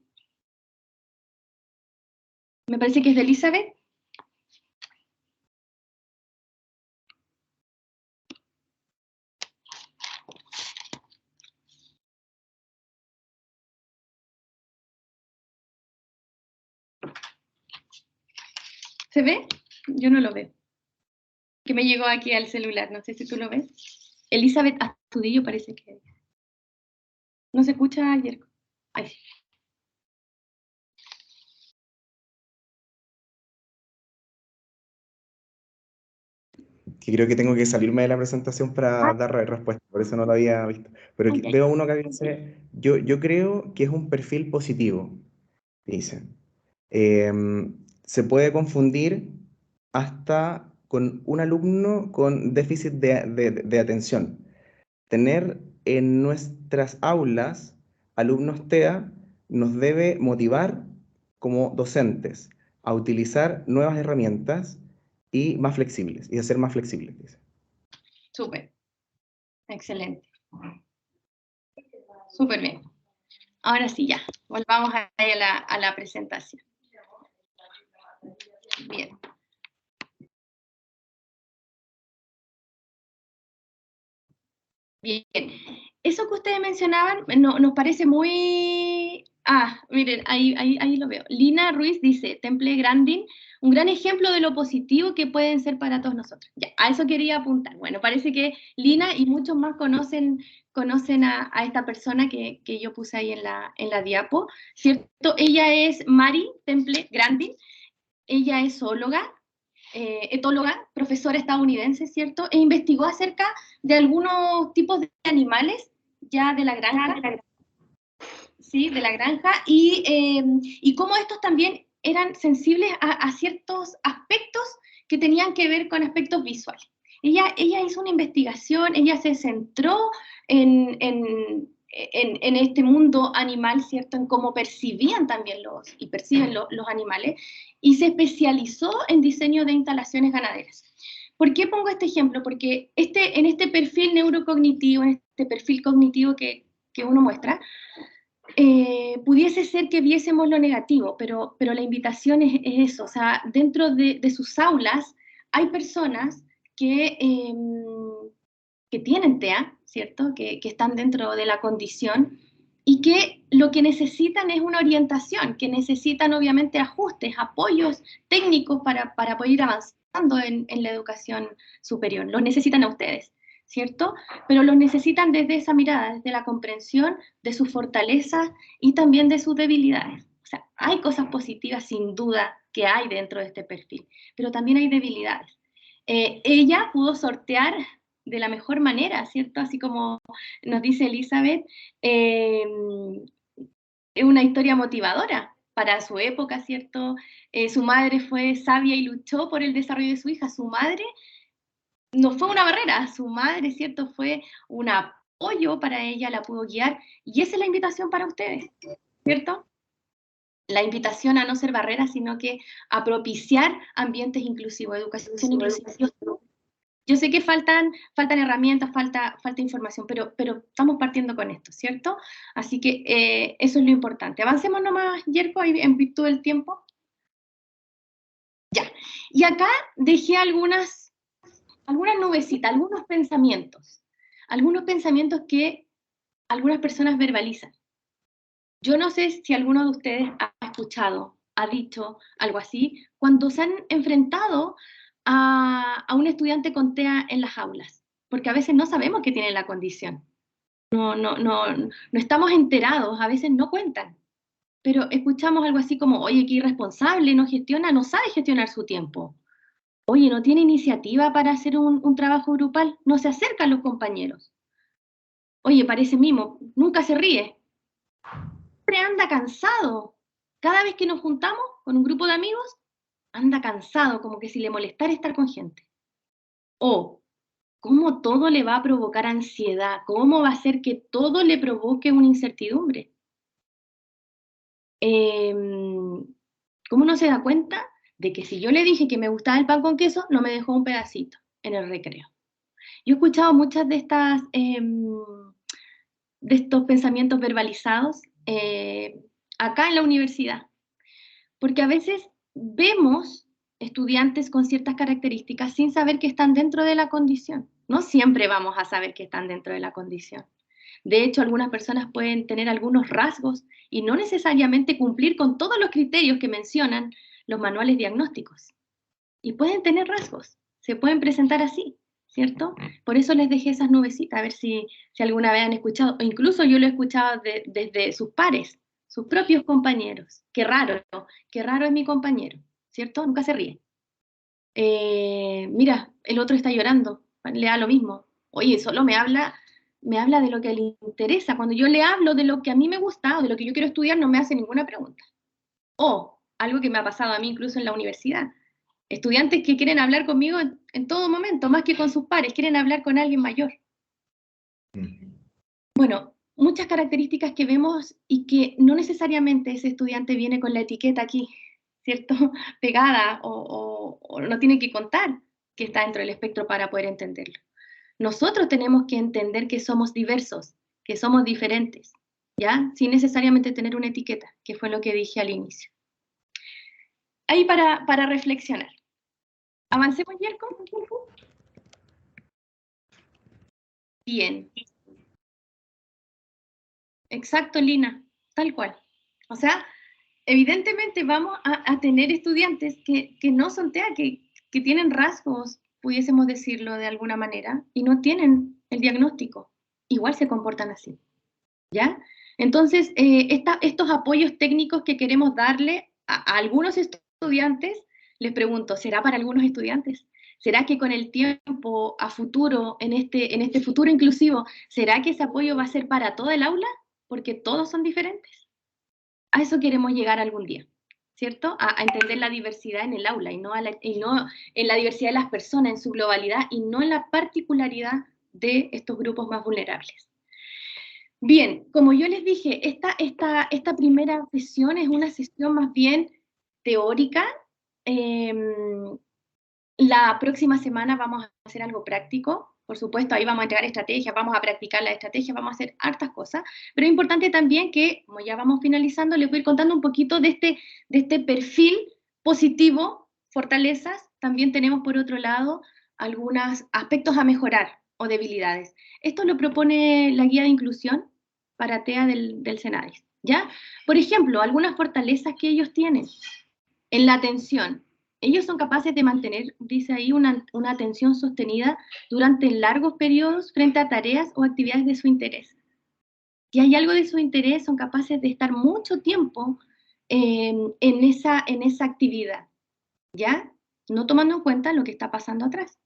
Me parece que es de Elizabeth. ¿Se ve? Yo no lo veo. Que me llegó aquí al celular, no sé si tú lo ves. Elizabeth Astudillo parece que... ¿No se escucha, Yerko? Ahí sí. Que creo que tengo que salirme de la presentación para dar respuesta, por eso no lo había visto. Pero Okay. veo uno que dice, yo creo que es un perfil positivo, dice. Se puede confundir hasta con un alumno con déficit de atención. Tener en nuestras aulas alumnos TEA nos debe motivar como docentes a utilizar nuevas herramientas y más flexibles, y a ser más flexibles, dice. Súper. Excelente. Súper bien. Ahora sí, ya. Volvamos a la presentación. Bien. Bien, eso que ustedes mencionaban nos parece muy... miren, ahí lo veo. Lina Ruiz dice, Temple Grandin, un gran ejemplo de lo positivo que pueden ser para todos nosotros. Ya, a eso quería apuntar. Bueno, parece que Lina y muchos más conocen a esta persona que yo puse ahí en la diapo, ¿cierto? Ella es Mari Temple Grandin, ella es zoóloga, etóloga, profesora estadounidense, ¿cierto? E investigó acerca de algunos tipos de animales ya de la granja, ¿sí? De la granja, y cómo estos también eran sensibles a ciertos aspectos que tenían que ver con aspectos visuales. Ella hizo una investigación, ella se centró en este mundo animal, ¿cierto? En cómo percibían también y perciben los animales, y se especializó en diseño de instalaciones ganaderas. ¿Por qué pongo este ejemplo? Porque en este perfil neurocognitivo, en este perfil cognitivo que uno muestra, pudiese ser que viésemos lo negativo, pero la invitación es eso, o sea, dentro de sus aulas hay personas que tienen TEA, ¿cierto? Que están dentro de la condición y que lo que necesitan es una orientación, que necesitan obviamente ajustes, apoyos técnicos para poder ir avanzando en la educación superior. Los necesitan a ustedes, ¿cierto? Pero los necesitan desde esa mirada, desde la comprensión de sus fortalezas y también de sus debilidades. O sea, hay cosas positivas sin duda que hay dentro de este perfil, pero también hay debilidades. Ella pudo sortear de la mejor manera, ¿cierto? Así como nos dice Elizabeth, es una historia motivadora para su época, ¿cierto? Su madre fue sabia y luchó por el desarrollo de su hija. Su madre no fue una barrera, su madre, ¿cierto? Fue un apoyo para ella, la pudo guiar, y esa es la invitación para ustedes, ¿cierto? La invitación a no ser barrera, sino que a propiciar ambientes inclusivos, educación inclusiva. Yo sé que faltan herramientas, falta información, pero estamos partiendo con esto, ¿cierto? Así que eso es lo importante. Avancemos nomás, Yerko, en virtud del tiempo. Ya. Y acá dejé algunas nubecitas, algunos pensamientos que algunas personas verbalizan. Yo no sé si alguno de ustedes ha escuchado, ha dicho algo así, cuando se han enfrentado a un estudiante con TEA en las aulas, porque a veces no sabemos que tiene la condición. No estamos enterados, a veces no cuentan, pero escuchamos algo así como, oye, qué irresponsable, no gestiona, no sabe gestionar su tiempo. Oye, no tiene iniciativa para hacer un trabajo grupal, no se acerca a los compañeros. Oye, parece mimo, nunca se ríe. Siempre anda cansado. Cada vez que nos juntamos con un grupo de amigos, anda cansado, como que si le molestara estar con gente. O cómo todo le va a provocar ansiedad, cómo va a hacer que todo le provoque una incertidumbre. ¿Cómo no se da cuenta de que si yo le dije que me gustaba el pan con queso, no me dejó un pedacito en el recreo? Yo he escuchado muchas de estos pensamientos verbalizados acá en la universidad, porque a veces vemos estudiantes con ciertas características sin saber que están dentro de la condición. No siempre vamos a saber que están dentro de la condición. De hecho, algunas personas pueden tener algunos rasgos y no necesariamente cumplir con todos los criterios que mencionan los manuales diagnósticos. Y pueden tener rasgos, se pueden presentar así, ¿cierto? Por eso les dejé esas nubecitas, a ver si alguna vez han escuchado, o incluso yo lo he escuchado desde sus pares, sus propios compañeros. Qué raro es mi compañero, ¿cierto? Nunca se ríe. Mira, el otro está llorando, le da lo mismo. Oye, solo me habla de lo que le interesa. Cuando yo le hablo de lo que a mí me gusta o de lo que yo quiero estudiar, no me hace ninguna pregunta. O algo que me ha pasado a mí incluso en la universidad. Estudiantes que quieren hablar conmigo en todo momento, más que con sus pares, quieren hablar con alguien mayor. Bueno, muchas características que vemos y que no necesariamente ese estudiante viene con la etiqueta aquí, ¿cierto? Pegada o no tiene que contar que está dentro del espectro para poder entenderlo. Nosotros tenemos que entender que somos diversos, que somos diferentes, ¿ya? Sin necesariamente tener una etiqueta, que fue lo que dije al inicio. Ahí para reflexionar. Avancemos, Yerko. Bien. Exacto, Lina, tal cual. O sea, evidentemente vamos a tener estudiantes que no son TEA, que tienen rasgos, pudiésemos decirlo de alguna manera, y no tienen el diagnóstico. Igual se comportan así, ¿ya? Entonces, estos apoyos técnicos que queremos darle a algunos estudiantes, les pregunto, ¿será para algunos estudiantes? ¿Será que con el tiempo, a futuro, en este futuro inclusivo, ¿será que ese apoyo va a ser para todo el aula? Porque todos son diferentes. A eso queremos llegar algún día, ¿cierto? A entender la diversidad en el aula y no en la diversidad de las personas, en su globalidad y no en la particularidad de estos grupos más vulnerables. Bien, como yo les dije, esta primera sesión es una sesión más bien teórica. La próxima semana vamos a hacer algo práctico. Por supuesto, ahí vamos a entregar estrategias, vamos a practicar las estrategias, vamos a hacer hartas cosas. Pero es importante también que, como ya vamos finalizando, les voy a ir contando un poquito de este perfil positivo, fortalezas. También tenemos, por otro lado, algunos aspectos a mejorar o debilidades. Esto lo propone la guía de inclusión para TEA del SENADIS, ¿ya? Por ejemplo, algunas fortalezas que ellos tienen en la atención. Ellos son capaces de mantener, dice ahí, una atención sostenida durante largos periodos frente a tareas o actividades de su interés. Si hay algo de su interés, son capaces de estar mucho tiempo en esa actividad, ¿ya? No tomando en cuenta lo que está pasando atrás.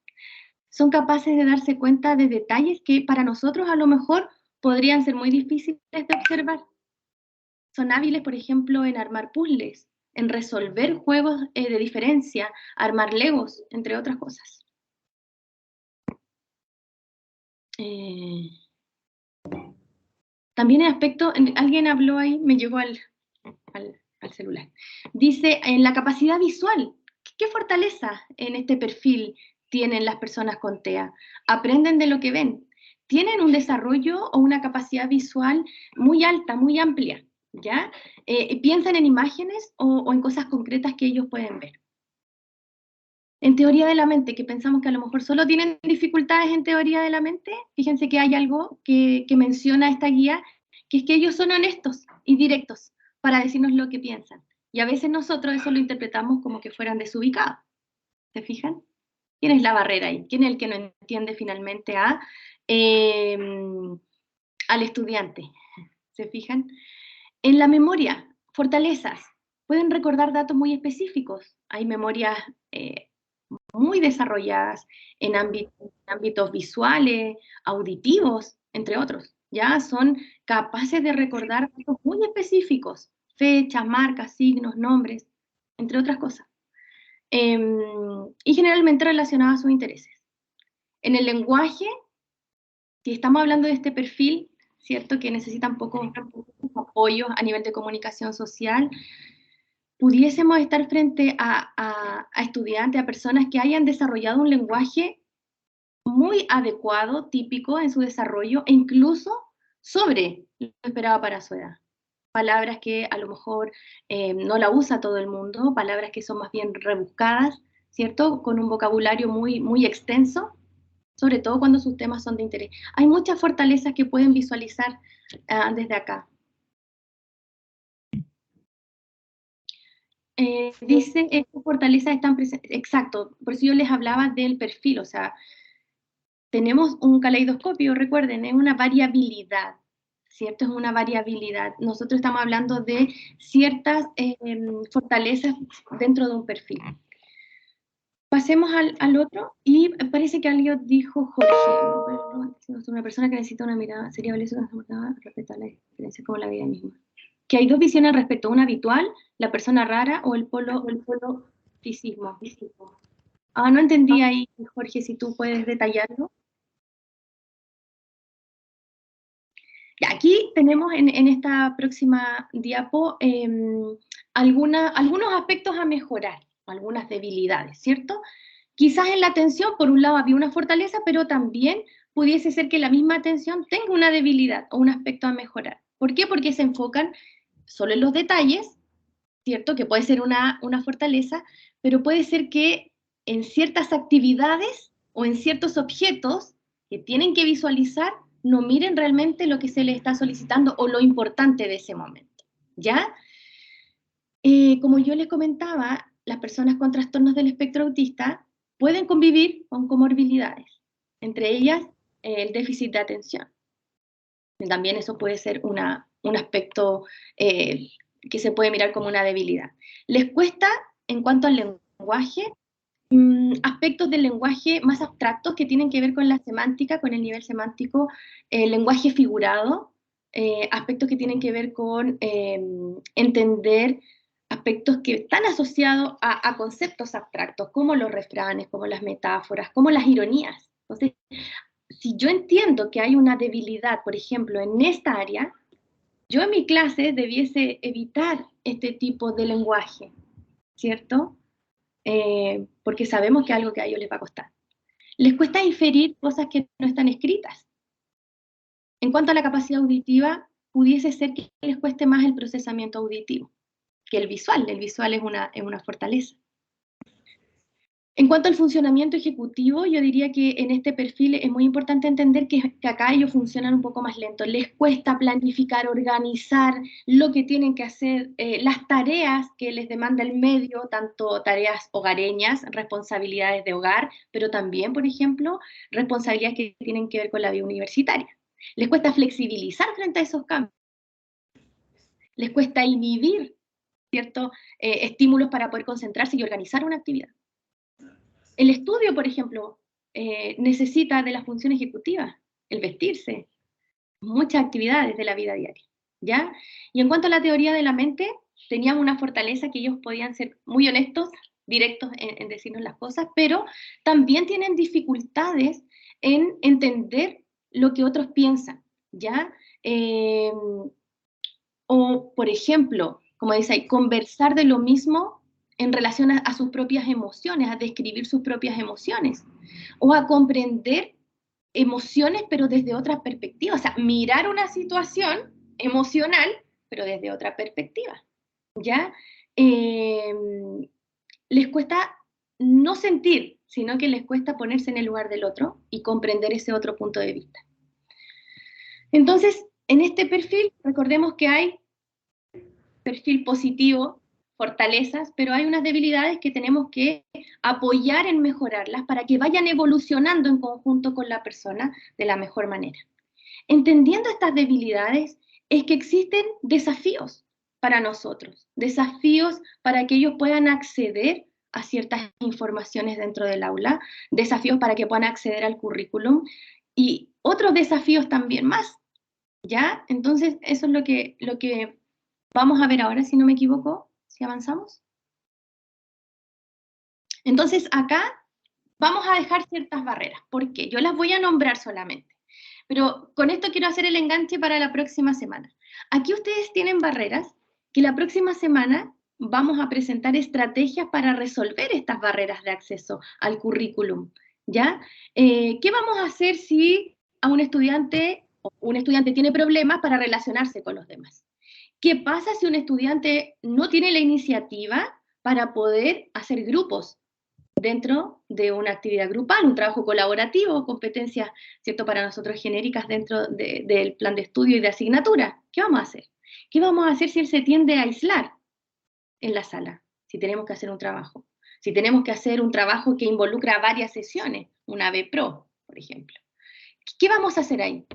Son capaces de darse cuenta de detalles que para nosotros a lo mejor podrían ser muy difíciles de observar. Son hábiles, por ejemplo, en armar puzzles, en resolver juegos de diferencia, armar legos, entre otras cosas. También el aspecto, alguien habló ahí, me llegó al celular. Dice, en la capacidad visual, ¿qué fortaleza en este perfil tienen las personas con TEA? Aprenden de lo que ven. Tienen un desarrollo o una capacidad visual muy alta, muy amplia, ¿ya? Piensan en imágenes o en cosas concretas que ellos pueden ver. En teoría de la mente, que pensamos que a lo mejor solo tienen dificultades en teoría de la mente, fíjense que hay algo que menciona esta guía, que es que ellos son honestos y directos para decirnos lo que piensan. Y a veces nosotros eso lo interpretamos como que fueran desubicados. ¿Se fijan? ¿Quién es la barrera ahí? ¿Quién es el que no entiende finalmente al estudiante? ¿Se fijan? En la memoria, fortalezas. Pueden recordar datos muy específicos. Hay memorias muy desarrolladas en ámbitos visuales, auditivos, entre otros. Ya son capaces de recordar datos muy específicos, fechas, marcas, signos, nombres, entre otras cosas. Y generalmente relacionadas a sus intereses. En el lenguaje, si estamos hablando de este perfil, ¿cierto? Que necesitan poco apoyo a nivel de comunicación social, pudiésemos estar frente a estudiantes, a personas que hayan desarrollado un lenguaje muy adecuado, típico en su desarrollo, e incluso sobre lo esperado para su edad. Palabras que a lo mejor no la usa todo el mundo, palabras que son más bien rebuscadas, ¿cierto? Con un vocabulario muy, muy extenso, sobre todo cuando sus temas son de interés. Hay muchas fortalezas que pueden visualizar desde acá. Dice, estas fortalezas están presentes, exacto, por eso yo les hablaba del perfil, o sea, tenemos un caleidoscopio, recuerden, es una variabilidad, ¿cierto? Es una variabilidad. Nosotros estamos hablando de ciertas fortalezas dentro de un perfil. Pasemos al otro, y parece que alguien dijo, Jorge, una persona que necesita una mirada, sería valioso respetar la diferencia como la vida misma. Que hay dos visiones respecto a una habitual, la persona rara o el polo físico. No entendí ahí, Jorge, si tú puedes detallarlo. Y aquí tenemos en esta próxima diapo algunos aspectos a mejorar, algunas debilidades, ¿cierto? Quizás en la atención, por un lado, había una fortaleza, pero también pudiese ser que la misma atención tenga una debilidad o un aspecto a mejorar. ¿Por qué? Porque se enfocan solo en los detalles, ¿cierto? Que puede ser una fortaleza, pero puede ser que en ciertas actividades o en ciertos objetos que tienen que visualizar, no miren realmente lo que se les está solicitando o lo importante de ese momento, ¿ya? Como yo les comentaba, las personas con trastornos del espectro autista pueden convivir con comorbilidades, entre ellas el déficit de atención. También eso puede ser un aspecto que se puede mirar como una debilidad. Les cuesta, en cuanto al lenguaje, aspectos del lenguaje más abstractos que tienen que ver con la semántica, con el nivel semántico, el lenguaje figurado, aspectos que tienen que ver con entender aspectos que están asociados a conceptos abstractos, como los refranes, como las metáforas, como las ironías. Entonces, si yo entiendo que hay una debilidad, por ejemplo, en esta área, yo en mi clase debiese evitar este tipo de lenguaje, ¿cierto? Porque sabemos que es algo que a ellos les va a costar. Les cuesta inferir cosas que no están escritas. En cuanto a la capacidad auditiva, pudiese ser que les cueste más el procesamiento auditivo que el visual. El visual es una fortaleza. En cuanto al funcionamiento ejecutivo, yo diría que en este perfil es muy importante entender que acá ellos funcionan un poco más lento. Les cuesta planificar, organizar lo que tienen que hacer, las tareas que les demanda el medio, tanto tareas hogareñas, responsabilidades de hogar, pero también, por ejemplo, responsabilidades que tienen que ver con la vida universitaria. Les cuesta flexibilizar frente a esos cambios. Les cuesta inhibir ciertos estímulos para poder concentrarse y organizar una actividad. El estudio, por ejemplo, necesita de la función ejecutiva, el vestirse, muchas actividades de la vida diaria, ¿ya? Y en cuanto a la teoría de la mente, tenían una fortaleza que ellos podían ser muy honestos, directos en decirnos las cosas, pero también tienen dificultades en entender lo que otros piensan, ¿ya? O, por ejemplo, como dice ahí, conversar de lo mismo en relación a sus propias emociones, a describir sus propias emociones, o a comprender emociones pero desde otra perspectiva, o sea, mirar una situación emocional pero desde otra perspectiva, ¿ya? Les cuesta no sentir, sino que les cuesta ponerse en el lugar del otro y comprender ese otro punto de vista. Entonces, en este perfil, recordemos que hay perfil positivo, fortalezas, pero hay unas debilidades que tenemos que apoyar en mejorarlas para que vayan evolucionando en conjunto con la persona de la mejor manera. Entendiendo estas debilidades, es que existen desafíos para nosotros, desafíos para que ellos puedan acceder a ciertas informaciones dentro del aula, desafíos para que puedan acceder al currículum y otros desafíos también más, ¿ya? Entonces, eso es lo que vamos a ver ahora, si no me equivoco, si avanzamos. Entonces, acá vamos a dejar ciertas barreras. ¿Por qué? Yo las voy a nombrar solamente. Pero con esto quiero hacer el enganche para la próxima semana. Aquí ustedes tienen barreras que la próxima semana vamos a presentar estrategias para resolver estas barreras de acceso al currículum, ¿ya? ¿Qué vamos a hacer si a un estudiante tiene problemas para relacionarse con los demás? ¿Qué pasa si un estudiante no tiene la iniciativa para poder hacer grupos dentro de una actividad grupal, un trabajo colaborativo, competencias, ¿cierto?, para nosotros genéricas dentro del plan de estudio y de asignatura? ¿Qué vamos a hacer? ¿Qué vamos a hacer si él se tiende a aislar en la sala? Si tenemos que hacer un trabajo. Si tenemos que hacer un trabajo que involucra varias sesiones, una B-Pro, por ejemplo. ¿Qué vamos a hacer ahí?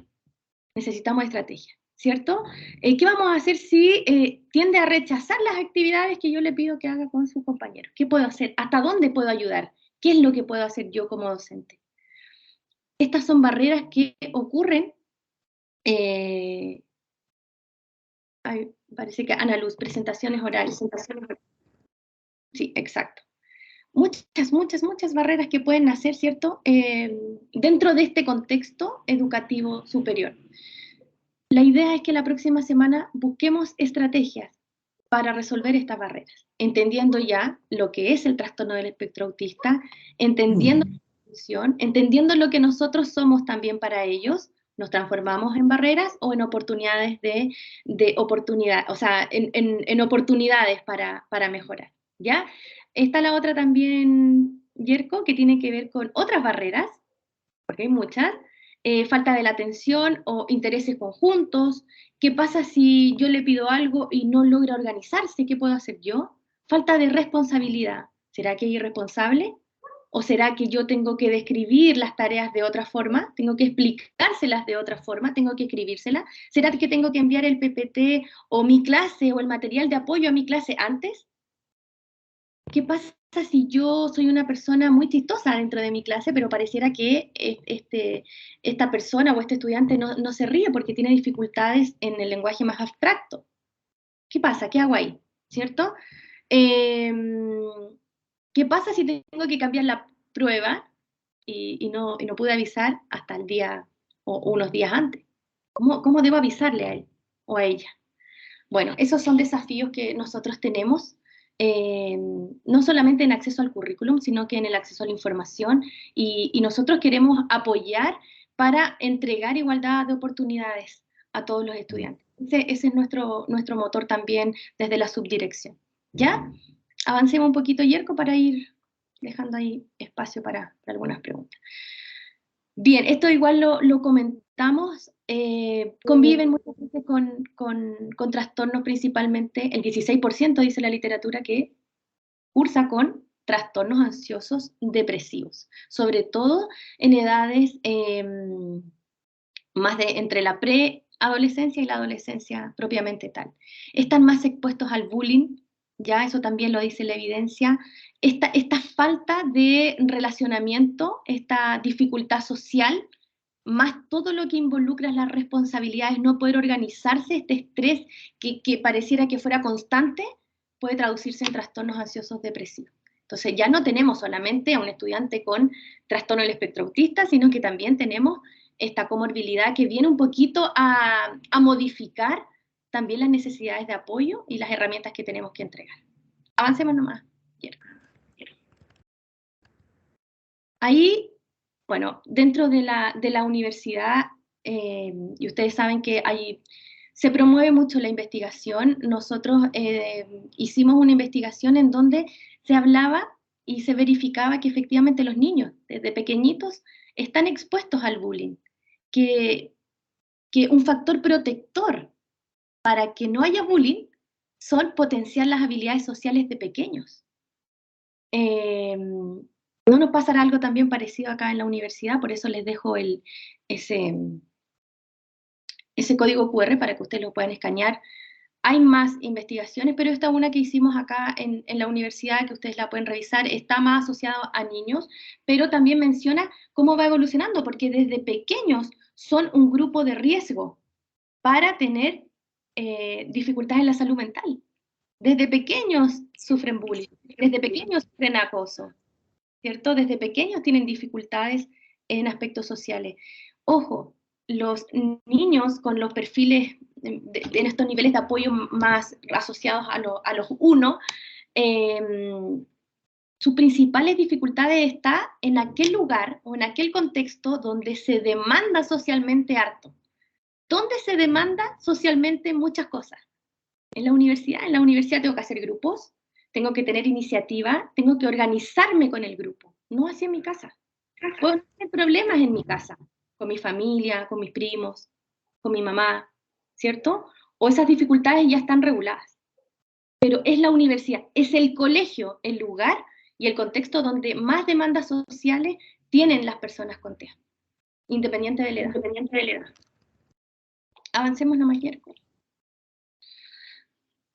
Necesitamos estrategia, ¿cierto? ¿Qué vamos a hacer si tiende a rechazar las actividades que yo le pido que haga con su compañero? ¿Qué puedo hacer? ¿Hasta dónde puedo ayudar? ¿Qué es lo que puedo hacer yo como docente? Estas son barreras que ocurren. Parece que Ana Luz, presentaciones orales. Sí, exacto. Muchas barreras que pueden nacer, ¿cierto? Dentro de este contexto educativo superior. La idea es que la próxima semana busquemos estrategias para resolver estas barreras, entendiendo ya lo que es el trastorno del espectro autista, entendiendo la función, entendiendo lo que nosotros somos también para ellos, nos transformamos en barreras o en oportunidades de oportunidad, o sea, en oportunidades para mejorar, ¿ya? Está la otra también, Yerko, que tiene que ver con otras barreras, porque hay muchas, falta de la atención o intereses conjuntos. ¿Qué pasa si yo le pido algo y no logra organizarse? ¿Qué puedo hacer yo? Falta de responsabilidad. ¿Será que es irresponsable? ¿O será que yo tengo que describir las tareas de otra forma? ¿Tengo que explicárselas de otra forma? ¿Tengo que escribírselas? ¿Será que tengo que enviar el PPT o mi clase o el material de apoyo a mi clase antes? ¿Qué pasa si yo soy una persona muy chistosa dentro de mi clase, pero pareciera que esta persona o este estudiante no se ríe porque tiene dificultades en el lenguaje más abstracto? ¿Qué pasa? ¿Qué hago ahí? ¿Cierto? ¿Qué pasa si tengo que cambiar la prueba y no pude avisar hasta el día o unos días antes? ¿Cómo debo avisarle a él o a ella? Bueno, esos son desafíos que nosotros tenemos, no solamente en acceso al currículum, sino que en el acceso a la información, y nosotros queremos apoyar para entregar igualdad de oportunidades a todos los estudiantes. Ese es nuestro motor también desde la subdirección. ¿Ya? Avancemos un poquito, Yerko, para ir dejando ahí espacio para algunas preguntas. Bien, esto igual lo comentamos, conviven muchas veces con trastornos principalmente, el 16% dice la literatura que cursa con trastornos ansiosos depresivos, sobre todo en edades más de entre la preadolescencia y la adolescencia propiamente tal. Están más expuestos al bullying, ya eso también lo dice la evidencia. Esta falta de relacionamiento, esta dificultad social, más todo lo que involucra las responsabilidades, no poder organizarse, este estrés que pareciera que fuera constante, puede traducirse en trastornos ansiosos depresivos. Entonces ya no tenemos solamente a un estudiante con trastorno del espectro autista, sino que también tenemos esta comorbilidad que viene un poquito a modificar también las necesidades de apoyo y las herramientas que tenemos que entregar. Avancemos nomás. Ahí, bueno, dentro de la universidad, y ustedes saben que se promueve mucho la investigación. Nosotros hicimos una investigación en donde se hablaba y se verificaba que efectivamente los niños desde pequeñitos están expuestos al bullying, que un factor protector para que no haya bullying son potenciar las habilidades sociales de pequeños. No nos pasará algo también parecido acá en la universidad, por eso les dejo ese código QR para que ustedes lo puedan escanear. Hay más investigaciones, pero esta una que hicimos acá en la universidad, que ustedes la pueden revisar, está más asociada a niños, pero también menciona cómo va evolucionando, porque desde pequeños son un grupo de riesgo para tener dificultades en la salud mental. Desde pequeños sufren bullying, desde pequeños sufren acoso, ¿cierto? Desde pequeños tienen dificultades en aspectos sociales. Ojo, los niños con los perfiles en estos niveles de apoyo más asociados a los 1, sus principales dificultades están en aquel lugar o en aquel contexto donde se demanda socialmente harto. ¿Dónde se demanda socialmente muchas cosas? En la universidad tengo que hacer grupos, tengo que tener iniciativa, tengo que organizarme con el grupo, no así en mi casa. Puedo tener problemas en mi casa, con mi familia, con mis primos, con mi mamá, ¿cierto? O esas dificultades ya están reguladas. Pero es la universidad, es el colegio, el lugar y el contexto donde más demandas sociales tienen las personas con TEA, independiente de la edad. Avancemos nomás, Yerko.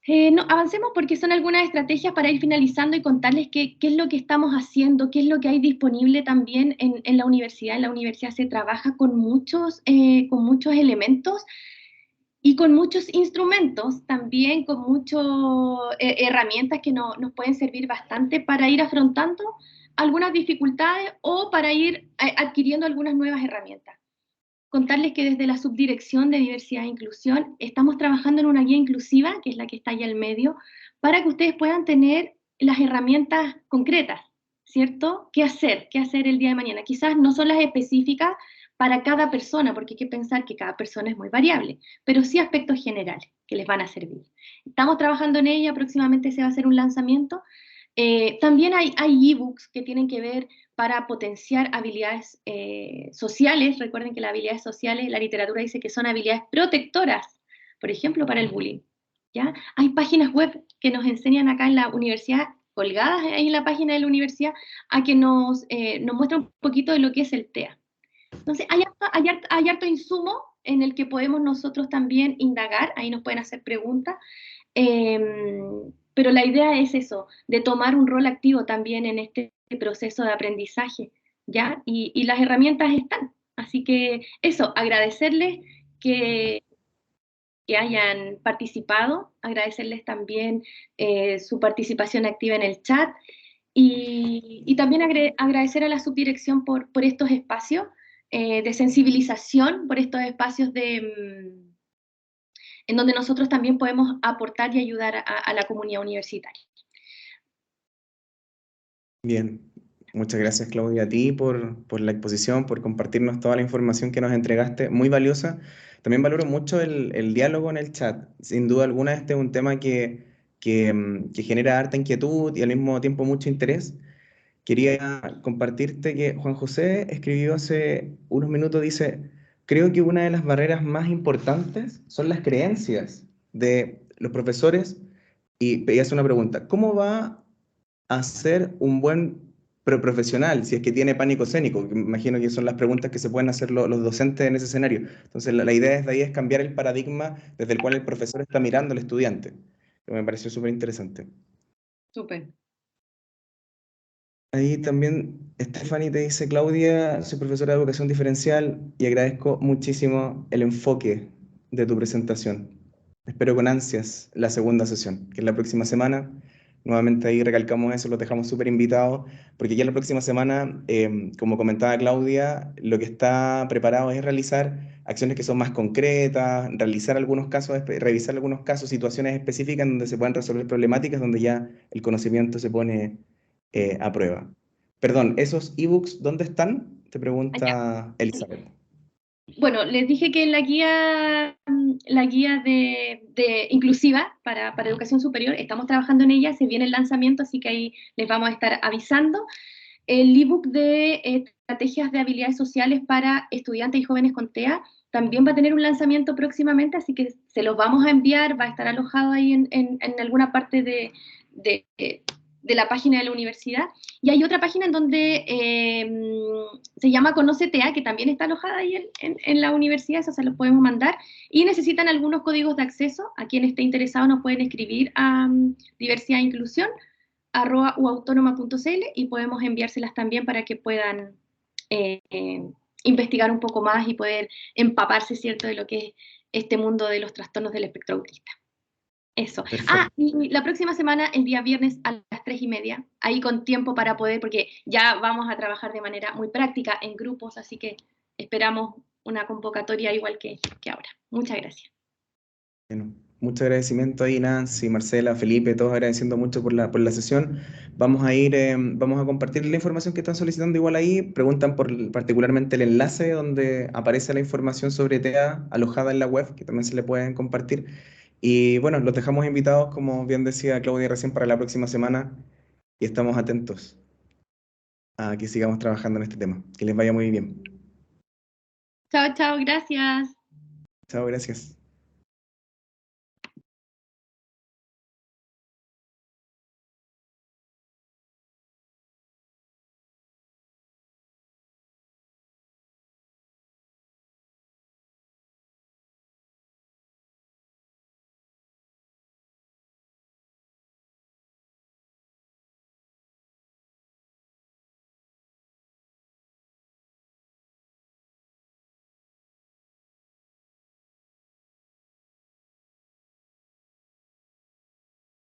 No, avancemos porque son algunas estrategias para ir finalizando y contarles qué es lo que estamos haciendo, qué es lo que hay disponible también en la universidad. En la universidad se trabaja con muchos elementos y con muchos instrumentos, también con muchas herramientas que nos pueden servir bastante para ir afrontando algunas dificultades o para ir adquiriendo algunas nuevas herramientas. Contarles que desde la Subdirección de Diversidad e Inclusión estamos trabajando en una guía inclusiva, que es la que está ahí al medio, para que ustedes puedan tener las herramientas concretas, ¿cierto? ¿Qué hacer el día de mañana? Quizás no son las específicas para cada persona, porque hay que pensar que cada persona es muy variable, pero sí aspectos generales que les van a servir. Estamos trabajando en ella, próximamente se va a hacer un lanzamiento. También hay ebooks que tienen que ver para potenciar habilidades sociales. Recuerden que las habilidades sociales, la literatura dice que son habilidades protectoras, por ejemplo, para el bullying. ¿Ya? Hay páginas web que nos enseñan acá en la universidad, colgadas ahí en la página de la universidad, a que nos muestran un poquito de lo que es el TEA. Entonces, hay harto insumo en el que podemos nosotros también indagar, ahí nos pueden hacer preguntas, pero la idea es eso, de tomar un rol activo también en este proceso de aprendizaje, ¿ya? Y las herramientas están. Así que eso, agradecerles que hayan participado, agradecerles también su participación activa en el chat y también agradecer a la subdirección por estos espacios de sensibilización, por estos espacios en donde nosotros también podemos aportar y ayudar a la comunidad universitaria. Bien, muchas gracias Claudia a ti por la exposición, por compartirnos toda la información que nos entregaste, muy valiosa. También valoro mucho el diálogo en el chat. Sin duda alguna este es un tema que genera harta inquietud y al mismo tiempo mucho interés. Quería compartirte que Juan José escribió hace unos minutos, dice, creo que una de las barreras más importantes son las creencias de los profesores y hace una pregunta, ¿cómo va a ser un buen profesional si es que tiene pánico escénico? Que me imagino que son las preguntas que se pueden hacer los docentes en ese escenario. Entonces la idea de ahí es cambiar el paradigma desde el cual el profesor está mirando al estudiante, que me pareció súper interesante. Súper. Ahí también Stephanie te dice, Claudia, soy profesora de educación diferencial y agradezco muchísimo el enfoque de tu presentación. Espero con ansias la segunda sesión, que es la próxima semana. Nuevamente ahí recalcamos eso, los dejamos súper invitados, porque ya la próxima semana, como comentaba Claudia, lo que está preparado es realizar acciones que son más concretas, realizar algunos casos, revisar algunos casos, situaciones específicas donde se puedan resolver problemáticas, donde ya el conocimiento se pone a prueba. Perdón, ¿esos ebooks dónde están? Te pregunta Elizabeth. Bueno, les dije que en la guía de inclusiva para educación superior, estamos trabajando en ella, se viene el lanzamiento, así que ahí les vamos a estar avisando. El ebook de estrategias de habilidades sociales para estudiantes y jóvenes con TEA también va a tener un lanzamiento próximamente, así que se los vamos a enviar, va a estar alojado ahí en alguna parte de la página de la universidad. Y hay otra página en donde se llama Conoce TEA, que también está alojada ahí en la universidad, eso se los podemos mandar. Y necesitan algunos códigos de acceso. A quien esté interesado nos pueden escribir a diversidad e inclusión @uautónoma.cl y podemos enviárselas también para que puedan investigar un poco más y poder empaparse, ¿cierto?, de lo que es este mundo de los trastornos del espectro autista. Eso. Perfecto. Y la próxima semana, el día viernes a las 3:30, ahí con tiempo para poder, porque ya vamos a trabajar de manera muy práctica en grupos, así que esperamos una convocatoria igual que ahora. Muchas gracias. Bueno, mucho agradecimiento ahí, Nancy, Marcela, Felipe, todos agradeciendo mucho por la sesión. Vamos a compartir la información que están solicitando igual ahí. Preguntan particularmente el enlace donde aparece la información sobre TEA alojada en la web, que también se le pueden compartir. Y bueno, los dejamos invitados, como bien decía Claudia recién, para la próxima semana y estamos atentos a que sigamos trabajando en este tema. Que les vaya muy bien. Chao, chao, gracias. Chao, gracias.